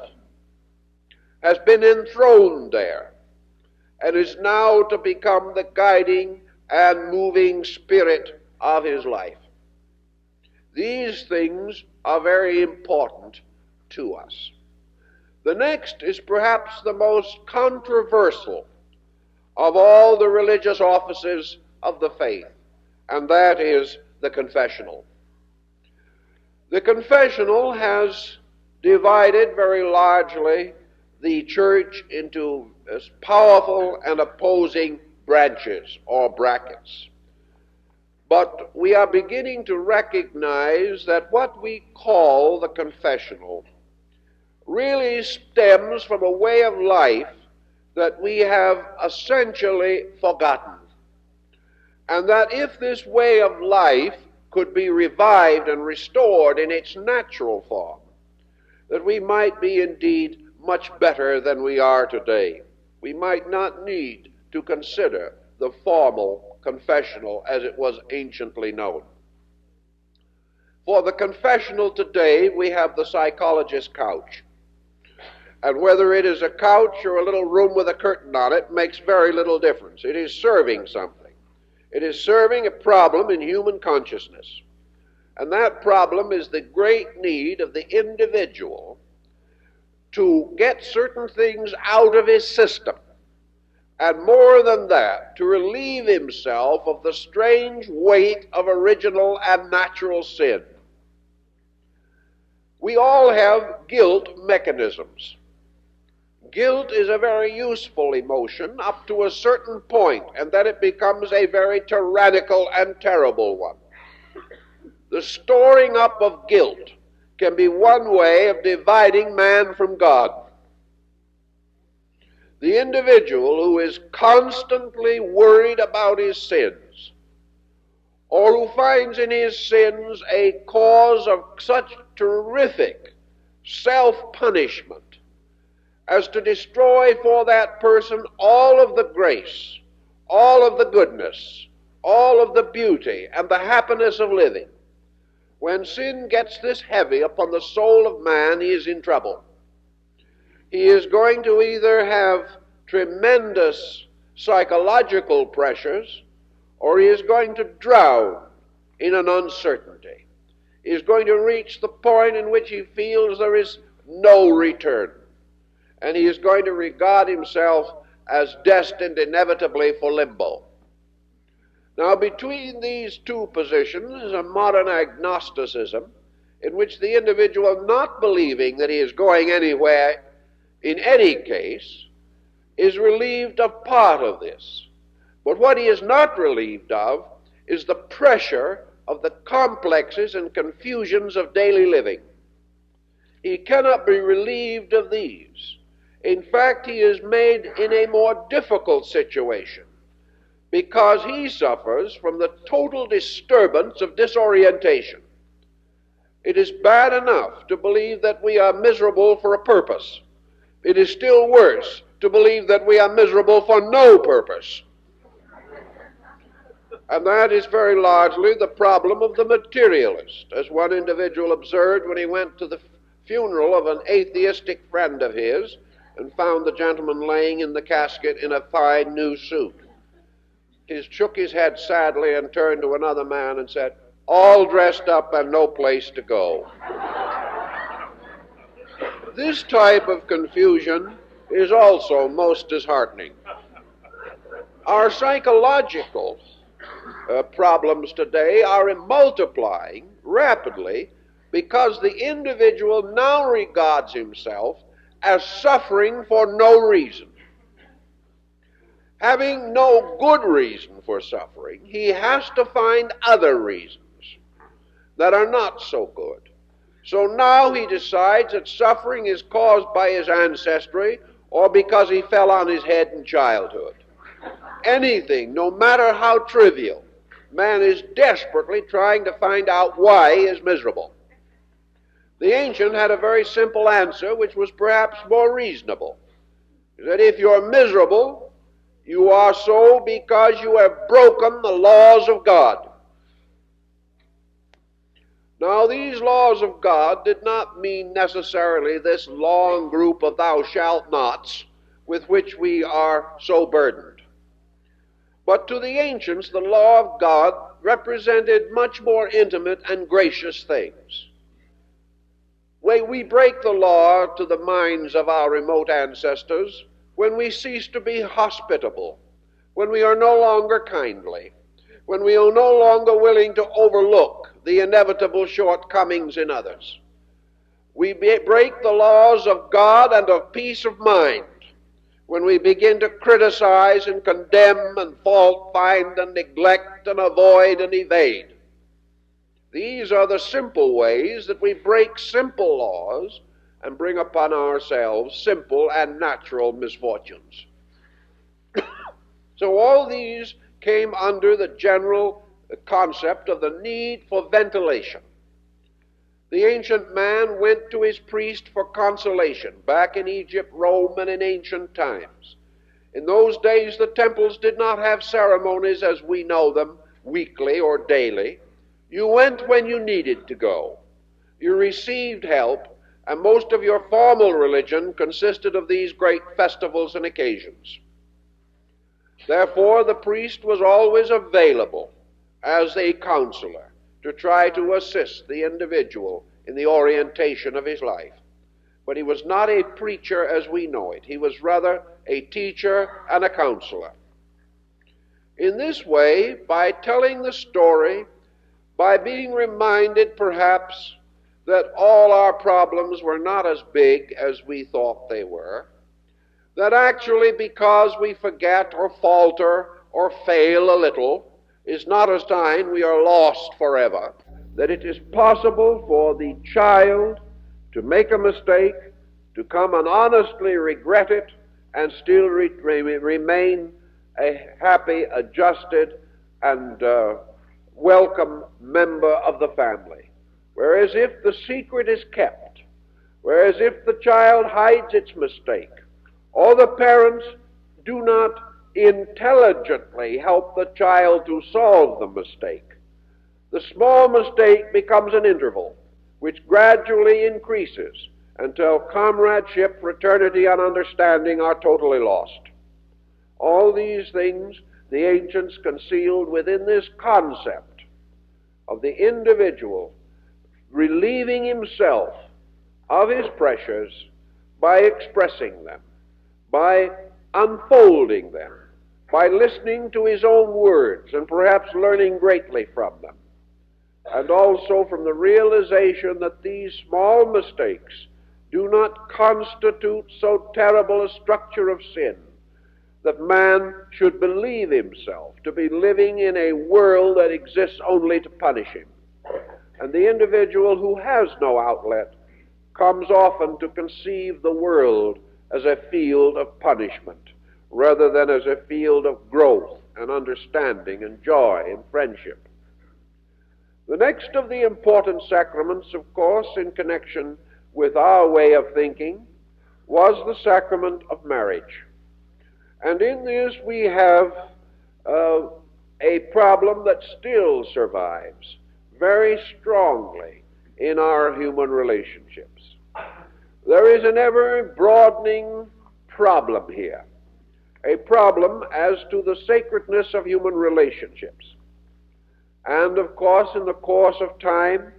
has been enthroned there, and is now to become the guiding and moving spirit of his life. These things are very important to us. The next is perhaps the most controversial of all the religious offices of the faith, and that is the confessional. The confessional has divided very largely the church into as powerful and opposing branches or brackets. But we are beginning to recognize that what we call the confessional really stems from a way of life that we have essentially forgotten. And that if this way of life could be revived and restored in its natural form, that we might be indeed much better than we are today. We might not need to consider the formal confessional as it was anciently known. For the confessional today, we have the psychologist's couch. And whether it is a couch or a little room with a curtain on it makes very little difference. It is serving something. It is serving a problem in human consciousness. And that problem is the great need of the individual to get certain things out of his system. And more than that, to relieve himself of the strange weight of original and natural sin. We all have guilt mechanisms. Guilt is a very useful emotion up to a certain point, and then it becomes a very tyrannical and terrible one. The storing up of guilt can be one way of dividing man from God. The individual who is constantly worried about his sins, or who finds in his sins a cause of such terrific self-punishment as to destroy for that person all of the grace, all of the goodness, all of the beauty and the happiness of living. When sin gets this heavy upon the soul of man, he is in trouble. He is going to either have tremendous psychological pressures, or he is going to drown in an uncertainty. He is going to reach the point in which he feels there is no return, and he is going to regard himself as destined inevitably for limbo. Now, between these two positions is a modern agnosticism in which the individual, not believing that he is going anywhere in any case, is relieved of part of this. But what he is not relieved of is the pressure of the complexes and confusions of daily living. He cannot be relieved of these In fact, he is made in a more difficult situation because he suffers from the total disturbance of disorientation. It is bad enough to believe that we are miserable for a purpose. It is still worse to believe that we are miserable for no purpose. And that is very largely the problem of the materialist, as one individual observed when he went to the funeral of an atheistic friend of his and found the gentleman laying in the casket in a fine new suit. He shook his head sadly and turned to another man and said, "All dressed up and no place to go." This type of confusion is also most disheartening. Our psychological problems today are multiplying rapidly because the individual now regards himself as suffering for no reason. Having no good reason for suffering, he has to find other reasons that are not so good. So now he decides that suffering is caused by his ancestry or because he fell on his head in childhood. Anything, no matter how trivial, man is desperately trying to find out why he is miserable. The ancient had a very simple answer, which was perhaps more reasonable. He said, if you're miserable, you are so because you have broken the laws of God. Now, these laws of God did not mean necessarily this long group of thou shalt nots with which we are so burdened. But to the ancients, the law of God represented much more intimate and gracious things. We break the law to the minds of our remote ancestors when we cease to be hospitable, when we are no longer kindly, when we are no longer willing to overlook the inevitable shortcomings in others. We break the laws of God and of peace of mind when we begin to criticize and condemn and fault find and neglect and avoid and evade. These are the simple ways that we break simple laws and bring upon ourselves simple and natural misfortunes. So all these came under the general concept of the need for ventilation. The ancient man went to his priest for consolation back in Egypt, Rome, and in ancient times. In those days, the temples did not have ceremonies as we know them, weekly or daily. You went when you needed to go. You received help, and most of your formal religion consisted of these great festivals and occasions. Therefore, the priest was always available as a counselor to try to assist the individual in the orientation of his life. But he was not a preacher as we know it. He was rather a teacher and a counselor. In this way, by telling the story, by being reminded perhaps that all our problems were not as big as we thought they were, that actually because we forget or falter or fail a little is not a sign we are lost forever, that it is possible for the child to make a mistake, to come and honestly regret it, and still remain a happy, adjusted, and welcome member of the family. Whereas if the secret is kept, whereas if the child hides its mistake, or the parents do not intelligently help the child to solve the mistake, the small mistake becomes an interval which gradually increases until comradeship, fraternity, and understanding are totally lost. All these things the ancients concealed within this concept of the individual relieving himself of his pressures by expressing them, by unfolding them, by listening to his own words and perhaps learning greatly from them, and also from the realization that these small mistakes do not constitute so terrible a structure of sin that man should believe himself to be living in a world that exists only to punish him. And the individual who has no outlet comes often to conceive the world as a field of punishment, rather than as a field of growth and understanding and joy and friendship. The next of the important sacraments, of course, in connection with our way of thinking, was the sacrament of marriage. And in this we have a problem that still survives very strongly in our human relationships. There is an ever-broadening problem here, a problem as to the sacredness of human relationships. And of course, in the course of time,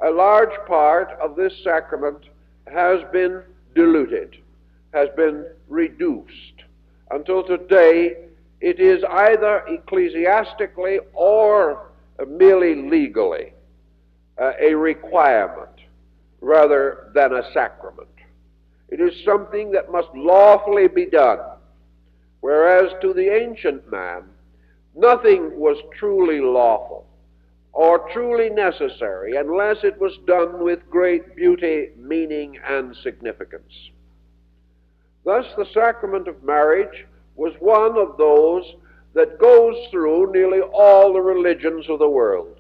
a large part of this sacrament has been diluted, has been reduced, until today it is either ecclesiastically or merely legally a requirement rather than a sacrament. It is something that must lawfully be done, whereas to the ancient man, nothing was truly lawful or truly necessary unless it was done with great beauty, meaning, and significance. Thus, the sacrament of marriage was one of those that goes through nearly all the religions of the world,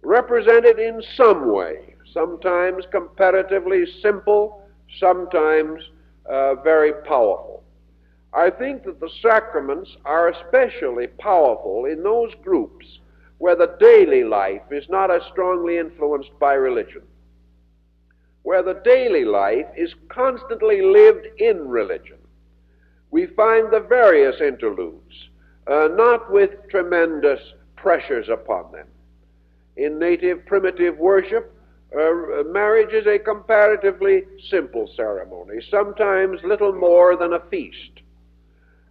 represented in some way, sometimes comparatively simple, sometimes very powerful. I think that the sacraments are especially powerful in those groups where the daily life is not as strongly influenced by religion, where the daily life is constantly lived in religion. We find the various interludes, not with tremendous pressures upon them. In native primitive worship, marriage is a comparatively simple ceremony, sometimes little more than a feast.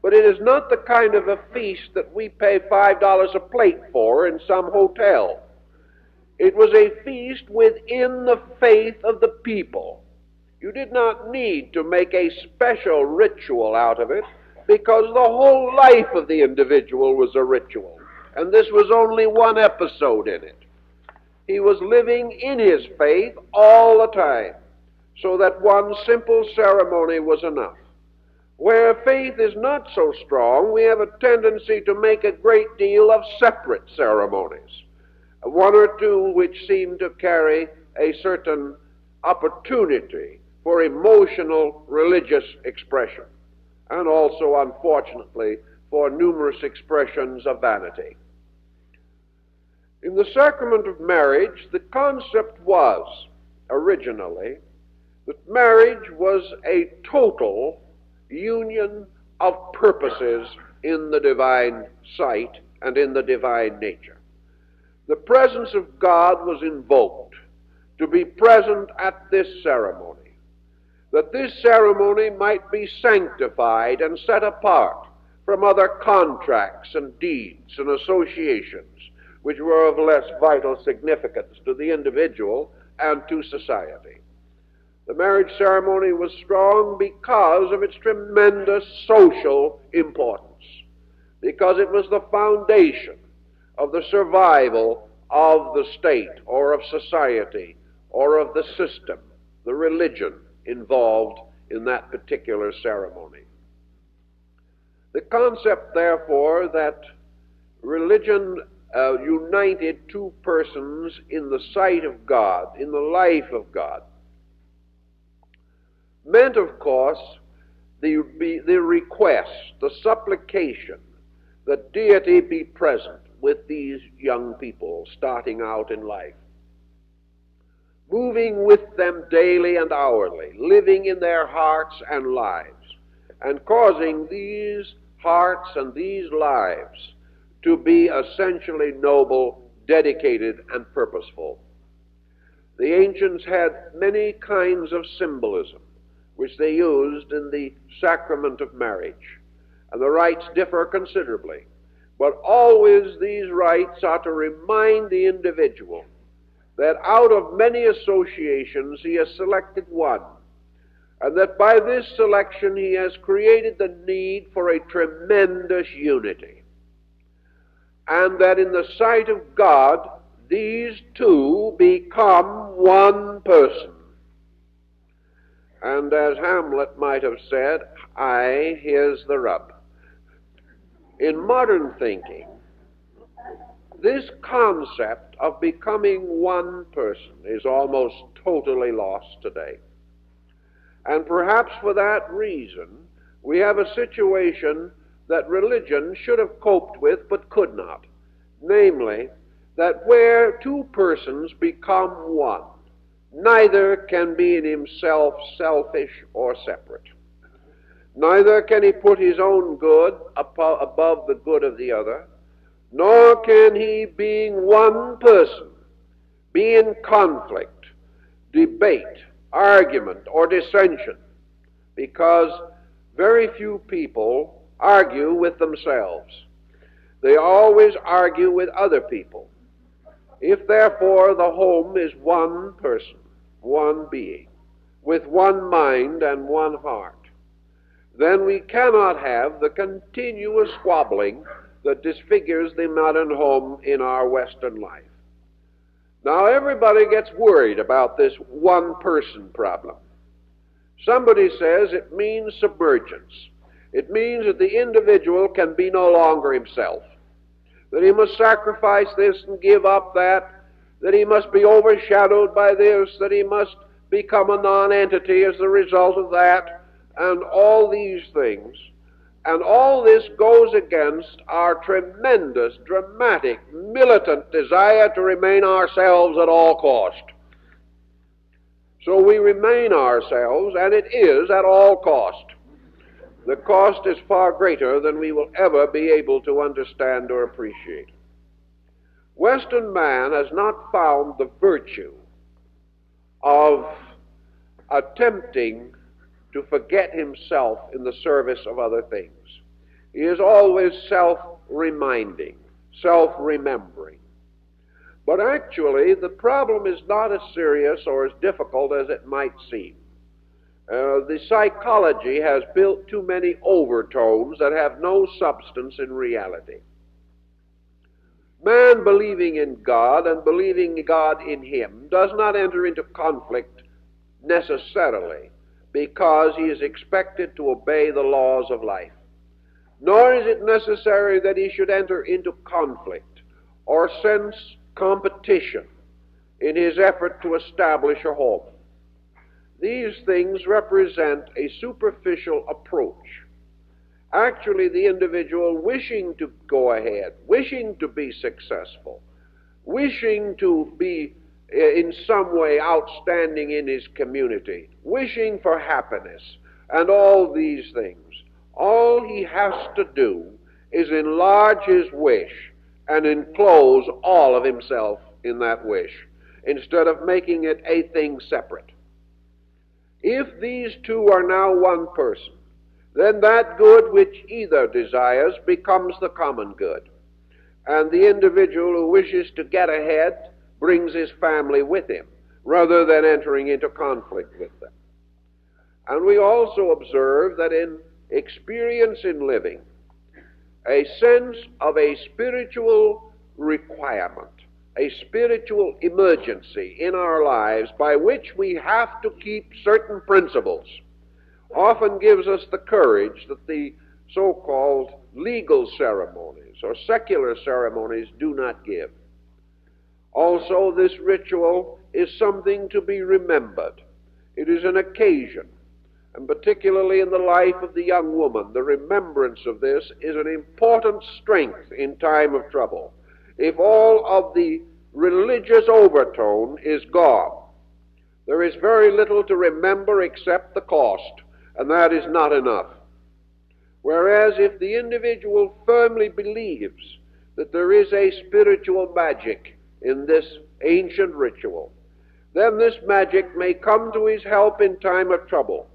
But it is not the kind of a feast that we pay $5 a plate for in some hotel. It was a feast within the faith of the people. You did not need to make a special ritual out of it, because the whole life of the individual was a ritual, and this was only one episode in it. He was living in his faith all the time, so that one simple ceremony was enough. Where faith is not so strong, we have a tendency to make a great deal of separate ceremonies, one or two which seem to carry a certain opportunity for emotional religious expression, and also, unfortunately, for numerous expressions of vanity. In the sacrament of marriage, the concept was, originally, that marriage was a total union of purposes in the divine sight and in the divine nature. The presence of God was invoked to be present at this ceremony, that this ceremony might be sanctified and set apart from other contracts and deeds and associations which were of less vital significance to the individual and to society. The marriage ceremony was strong because of its tremendous social importance, because it was the foundation of the survival of the state or of society or of the system, the religion involved in that particular ceremony. The concept, therefore, that religion united two persons in the sight of God, in the life of God, meant, of course, the request, the supplication that deity be present with these young people starting out in life, moving with them daily and hourly, living in their hearts and lives, and causing these hearts and these lives to be essentially noble, dedicated, and purposeful. The ancients had many kinds of symbolism which they used in the sacrament of marriage, and the rites differ considerably. But always these rites are to remind the individual that out of many associations he has selected one, and that by this selection he has created the need for a tremendous unity, and that in the sight of God these two become one person. And as Hamlet might have said, aye, here's the rub. In modern thinking, this concept of becoming one person is almost totally lost today. And perhaps for that reason, we have a situation that religion should have coped with but could not. Namely, that where two persons become one, neither can be in himself selfish or separate. Neither can he put his own good above the good of the other, nor can he, being one person, be in conflict, debate, argument, or dissension, because very few people argue with themselves. They always argue with other people. If therefore the home is one person, one being, with one mind and one heart, then we cannot have the continuous squabbling that disfigures the modern home in our Western life. Now everybody gets worried about this one-person problem. Somebody says it means submergence. It means that the individual can be no longer himself, that he must sacrifice this and give up that he must be overshadowed by this, that he must become a non-entity as the result of that, and all these things. And all this goes against our tremendous, dramatic, militant desire to remain ourselves at all cost. So we remain ourselves, and it is at all cost. The cost is far greater than we will ever be able to understand or appreciate. Western man has not found the virtue of attempting to forget himself in the service of other things. He is always self-reminding, self-remembering. But actually, the problem is not as serious or as difficult as it might seem. The psychology has built too many overtones that have no substance in reality. Man believing in God and believing God in him does not enter into conflict necessarily because he is expected to obey the laws of life. Nor is it necessary that he should enter into conflict or sense competition in his effort to establish a home. These things represent a superficial approach. Actually, the individual wishing to go ahead, wishing to be successful, wishing to be in some way outstanding in his community, wishing for happiness, and all these things. All he has to do is enlarge his wish and enclose all of himself in that wish, instead of making it a thing separate. If these two are now one person, then that good which either desires becomes the common good, and the individual who wishes to get ahead brings his family with him, rather than entering into conflict with them. And we also observe that in experience in living, a sense of a spiritual requirement, a spiritual emergency in our lives by which we have to keep certain principles, often gives us the courage that the so-called legal ceremonies or secular ceremonies do not give. Also, this ritual is something to be remembered. It is an occasion, and particularly in the life of the young woman, the remembrance of this is an important strength in time of trouble. If all of the religious overtone is gone, there is very little to remember except the cost, and that is not enough. Whereas if the individual firmly believes that there is a spiritual magic in this ancient ritual, then this magic may come to his help in time of trouble,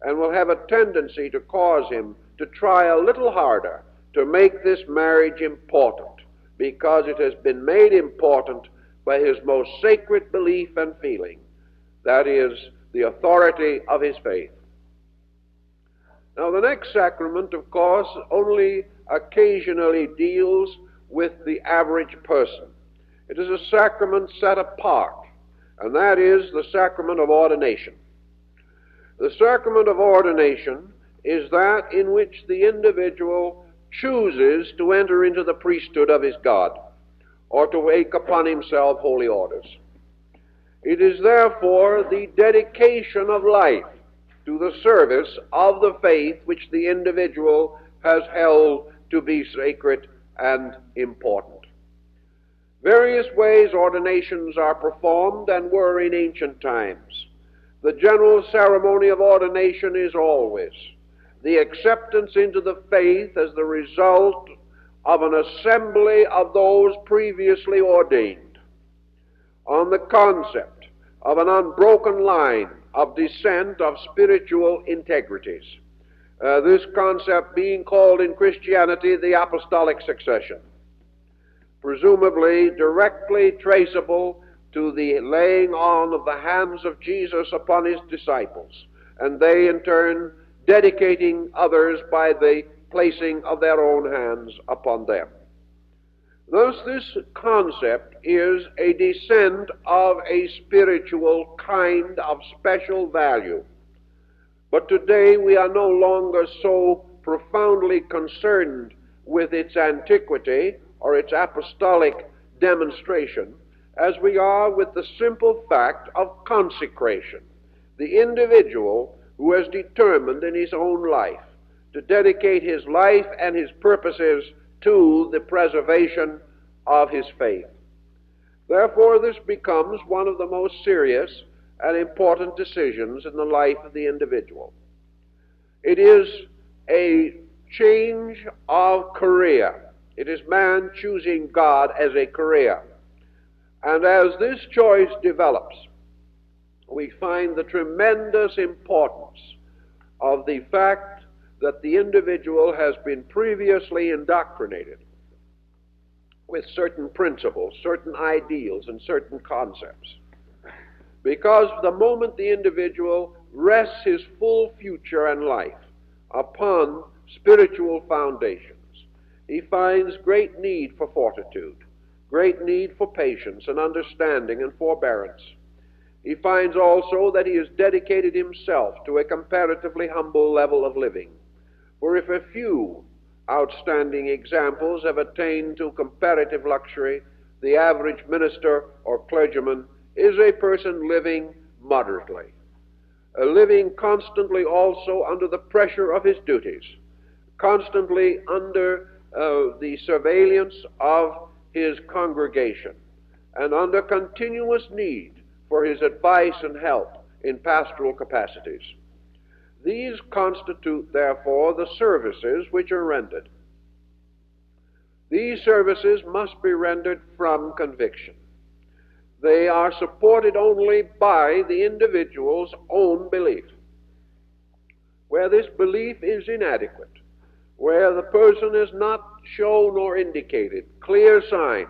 and will have a tendency to cause him to try a little harder to make this marriage important, because it has been made important by his most sacred belief and feeling, that is, the authority of his faith. Now, the next sacrament, of course, only occasionally deals with the average person. It is a sacrament set apart, and that is the sacrament of ordination. The sacrament of ordination is that in which the individual chooses to enter into the priesthood of his God, or to take upon himself holy orders. It is therefore the dedication of life to the service of the faith which the individual has held to be sacred and important. Various ways ordinations are performed and were in ancient times. The general ceremony of ordination is always the acceptance into the faith as the result of an assembly of those previously ordained, on the concept of an unbroken line of descent of spiritual integrities. This concept being called in Christianity the apostolic succession, presumably directly traceable to the laying on of the hands of Jesus upon his disciples, and they in turn dedicating others by the placing of their own hands upon them. Thus, this concept is a descent of a spiritual kind of special value. But today we are no longer so profoundly concerned with its antiquity or its apostolic demonstration as we are with the simple fact of consecration. The individual who has determined in his own life to dedicate his life and his purposes to the preservation of his faith. Therefore, this becomes one of the most serious and important decisions in the life of the individual. It is a change of career. It is man choosing God as a career. And as this choice develops, we find the tremendous importance of the fact that the individual has been previously indoctrinated with certain principles, certain ideals, and certain concepts. Because the moment the individual rests his full future and life upon spiritual foundations, he finds great need for fortitude, great need for patience and understanding and forbearance. He finds also that he has dedicated himself to a comparatively humble level of living. For if a few outstanding examples have attained to comparative luxury, the average minister or clergyman is a person living moderately, living constantly also under the pressure of his duties, constantly under the surveillance of his congregation, and under continuous need for his advice and help in pastoral capacities. These constitute, therefore, the services which are rendered. These services must be rendered from conviction. They are supported only by the individual's own belief. Where this belief is inadequate, where the person has not shown or indicated clear signs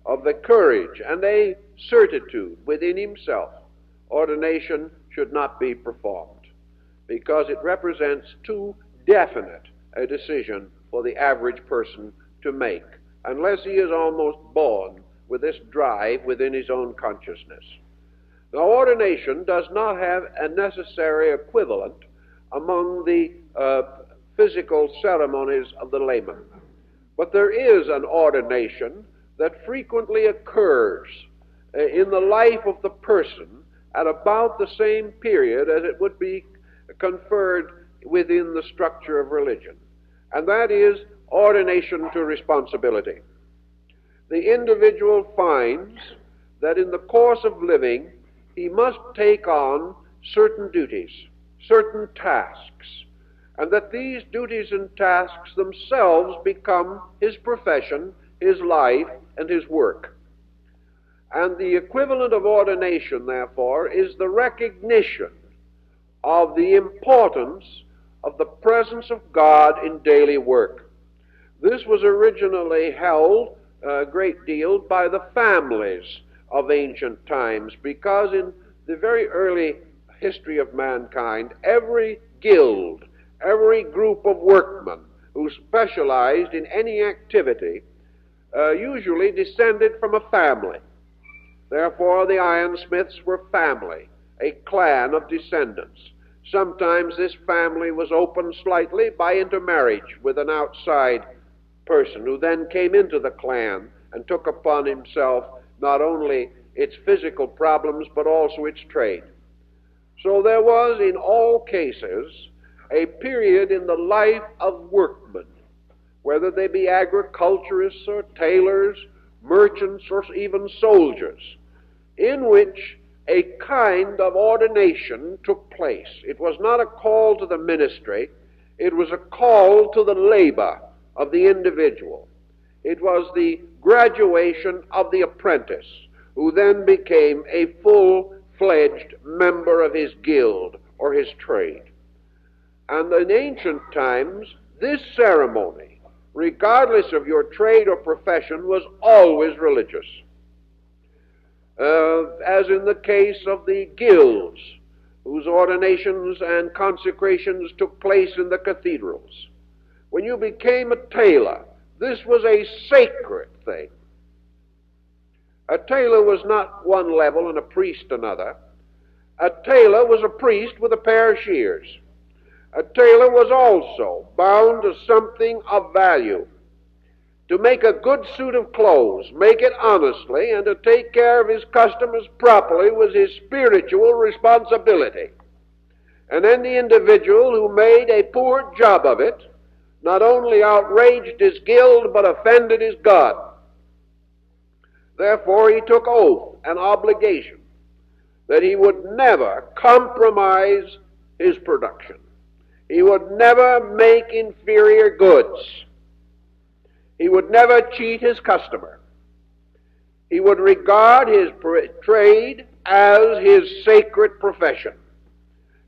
of the courage and a certitude within himself, ordination should not be performed, because it represents too definite a decision for the average person to make, unless he is almost born with this drive within his own consciousness. Now, ordination does not have a necessary equivalent among the physical ceremonies of the layman, but there is an ordination that frequently occurs in the life of the person at about the same period as it would be conferred within the structure of religion, and that is ordination to responsibility. The individual finds that in the course of living he must take on certain duties, certain tasks, and that these duties and tasks themselves become his profession, his life, and his work. And the equivalent of ordination, therefore, is the recognition of the importance of the presence of God in daily work. This was originally held a great deal by the families of ancient times, because in the very early history of mankind, every guild, every group of workmen who specialized in any activity usually descended from a family. Therefore, the ironsmiths were family, a clan of descendants. Sometimes this family was opened slightly by intermarriage with an outside person who then came into the clan and took upon himself not only its physical problems but also its trade. So there was in all cases a period in the life of workmen, whether they be agriculturists or tailors, merchants, or even soldiers, in which a kind of ordination took place. It was not a call to the ministry, it was a call to the labor of the individual. It was the graduation of the apprentice, who then became a full-fledged member of his guild or his trade. And in ancient times, this ceremony, regardless of your trade or profession, was always religious. As in the case of the guilds, whose ordinations and consecrations took place in the cathedrals. When you became a tailor, this was a sacred thing. A tailor was not one level and a priest another. A tailor was a priest with a pair of shears. A tailor was also bound to something of value. To make a good suit of clothes, make it honestly, and to take care of his customers properly was his spiritual responsibility. And then the individual who made a poor job of it not only outraged his guild, but offended his God. Therefore he took oath and obligation that he would never compromise his production. He would never make inferior goods. He would never cheat his customer. He would regard his trade as his sacred profession.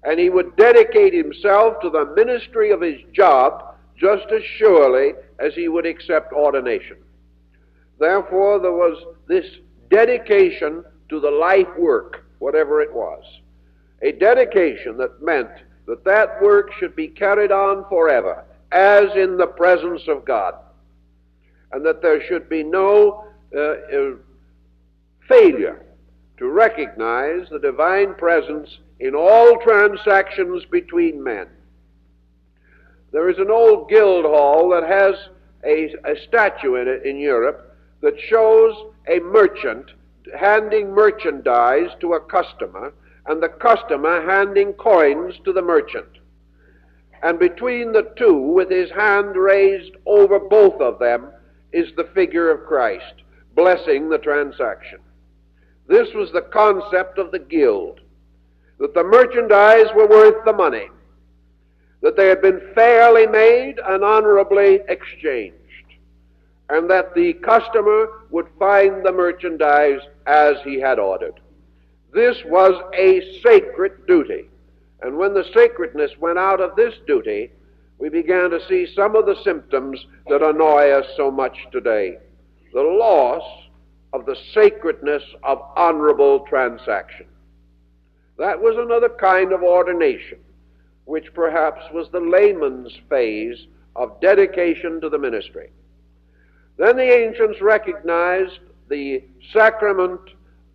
And he would dedicate himself to the ministry of his job just as surely as he would accept ordination. Therefore, there was this dedication to the life work, whatever it was. A dedication that meant that that work should be carried on forever, as in the presence of God. And that there should be no failure to recognize the divine presence in all transactions between men. There is an old guild hall that has a statue in it in Europe that shows a merchant handing merchandise to a customer and the customer handing coins to the merchant. And between the two, with his hand raised over both of them, is the figure of Christ, blessing the transaction. This was the concept of the guild, that the merchandise were worth the money, that they had been fairly made and honorably exchanged, and that the customer would find the merchandise as he had ordered. This was a sacred duty, and when the sacredness went out of this duty, we began to see some of the symptoms that annoy us so much today. The loss of the sacredness of honorable transaction. That was another kind of ordination, which perhaps was the layman's phase of dedication to the ministry. Then the ancients recognized the sacrament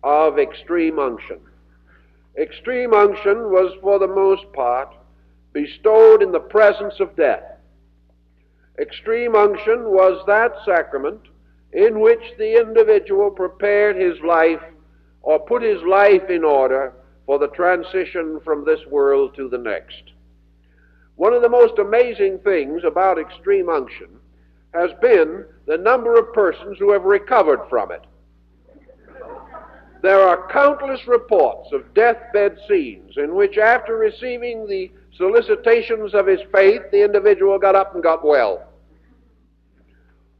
of extreme unction. Extreme unction was, for the most part, bestowed in the presence of death. Extreme unction was that sacrament in which the individual prepared his life or put his life in order for the transition from this world to the next. One of the most amazing things about extreme unction has been the number of persons who have recovered from it. There are countless reports of deathbed scenes in which, after receiving the solicitations of his faith, the individual got up and got well.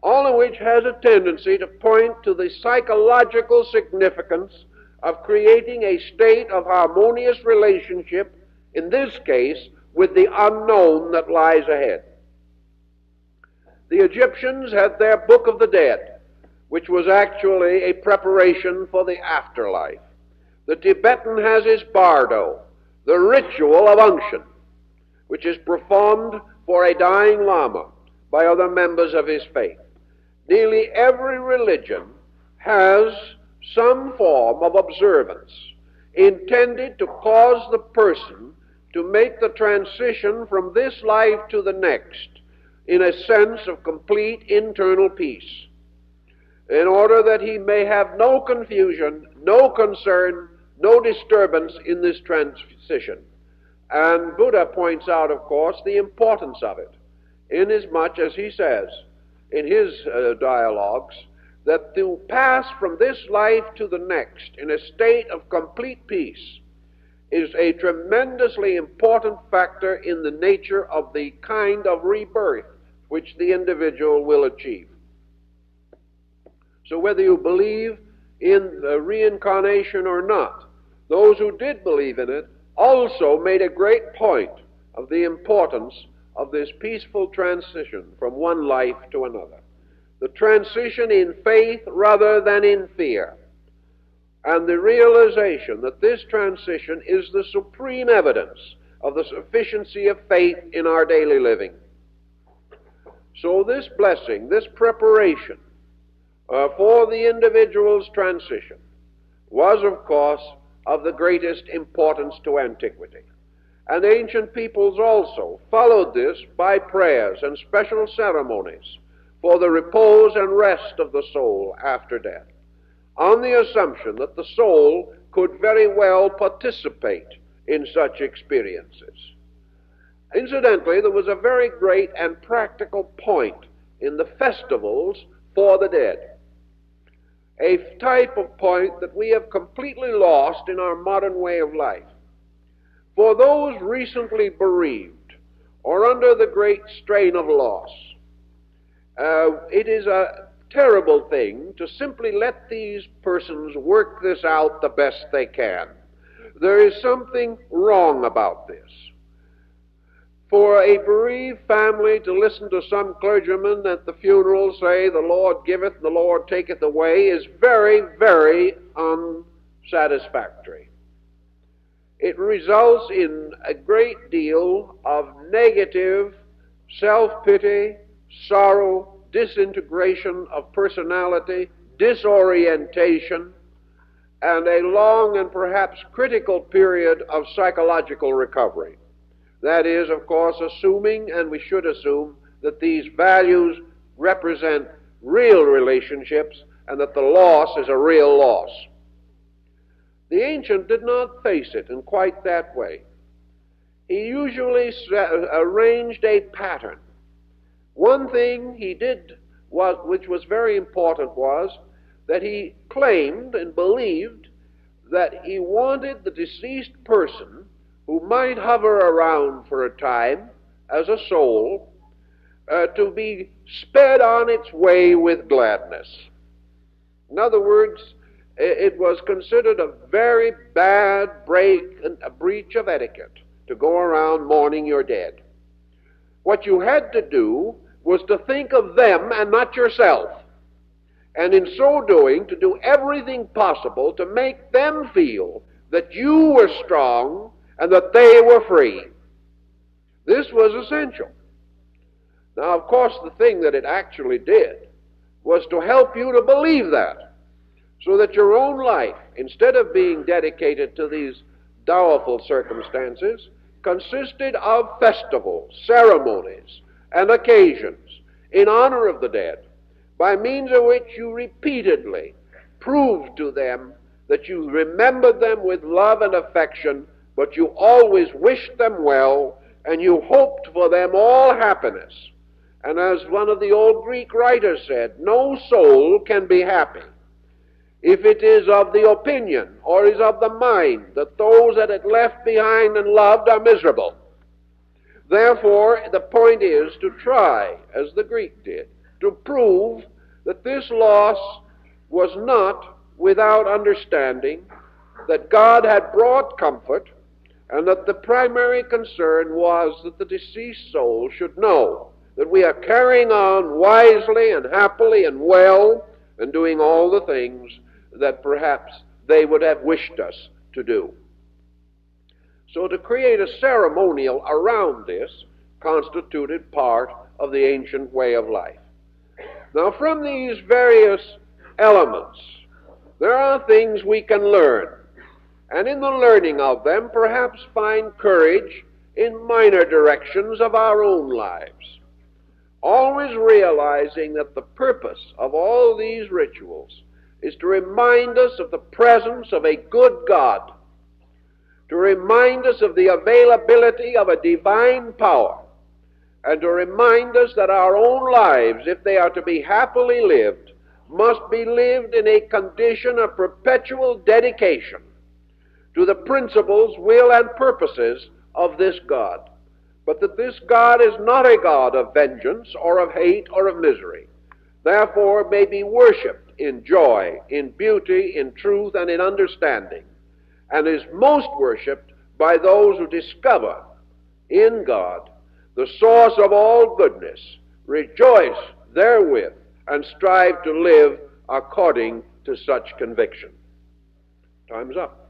All of which has a tendency to point to the psychological significance of creating a state of harmonious relationship, in this case, with the unknown that lies ahead. The Egyptians had their Book of the Dead, which was actually a preparation for the afterlife. The Tibetan has his bardo, the ritual of unction, which is performed for a dying lama by other members of his faith. Nearly every religion has some form of observance intended to cause the person to make the transition from this life to the next in a sense of complete internal peace, in order that he may have no confusion, no concern, no disturbance in this transition. And Buddha points out, of course, the importance of it, inasmuch as he says in his dialogues that to pass from this life to the next in a state of complete peace is a tremendously important factor in the nature of the kind of rebirth which the individual will achieve. So whether you believe in the reincarnation or not, those who did believe in it also made a great point of the importance of this peaceful transition from one life to another. The transition in faith rather than in fear, and the realization that this transition is the supreme evidence of the sufficiency of faith in our daily living. So this blessing, this preparation for the individual's transition was, of course, of the greatest importance to antiquity. And ancient peoples also followed this by prayers and special ceremonies for the repose and rest of the soul after death, on the assumption that the soul could very well participate in such experiences. Incidentally, there was a very great and practical point in the festivals for the dead, a type of point that we have completely lost in our modern way of life. For those recently bereaved or under the great strain of loss, it is a terrible thing to simply let these persons work this out the best they can. There is something wrong about this. For a bereaved family to listen to some clergyman at the funeral say, "The Lord giveth, the Lord taketh away," is very, very unsatisfactory. It results in a great deal of negative self-pity, sorrow, disintegration of personality, disorientation, and a long and perhaps critical period of psychological recovery. That is, of course, assuming, and we should assume, that these values represent real relationships and that the loss is a real loss. The ancient did not face it in quite that way. He usually arranged a pattern. One thing he did, which was very important, was that he claimed and believed that he wanted the deceased person, who might hover around for a time as a soul, to be sped on its way with gladness. In other words, it was considered a very bad a breach of etiquette to go around mourning your dead. What you had to do was to think of them and not yourself, and in so doing to do everything possible to make them feel that you were strong and that they were free. This was essential. Now, of course, the thing that it actually did was to help you to believe that, so that your own life, instead of being dedicated to these dowerful circumstances, consisted of festivals, ceremonies, and occasions in honor of the dead, by means of which you repeatedly proved to them that you remembered them with love and affection, but you always wished them well, and you hoped for them all happiness. And as one of the old Greek writers said, no soul can be happy if it is of the opinion or is of the mind that those that it left behind and loved are miserable. Therefore, the point is to try, as the Greek did, to prove that this loss was not without understanding, that God had brought comfort, and that the primary concern was that the deceased soul should know that we are carrying on wisely and happily and well and doing all the things that perhaps they would have wished us to do. So to create a ceremonial around this constituted part of the ancient way of life. Now, from these various elements, there are things we can learn. and in the learning of them perhaps find courage in minor directions of our own lives, always realizing that the purpose of all these rituals is to remind us of the presence of a good God, to remind us of the availability of a divine power, and to remind us that our own lives, if they are to be happily lived, must be lived in a condition of perpetual dedication to the principles, will, and purposes of this God. But that this God is not a God of vengeance or of hate or of misery, therefore may be worshipped in joy, in beauty, in truth, and in understanding, and is most worshipped by those who discover in God the source of all goodness, rejoice therewith, and strive to live according to such conviction. Time's up.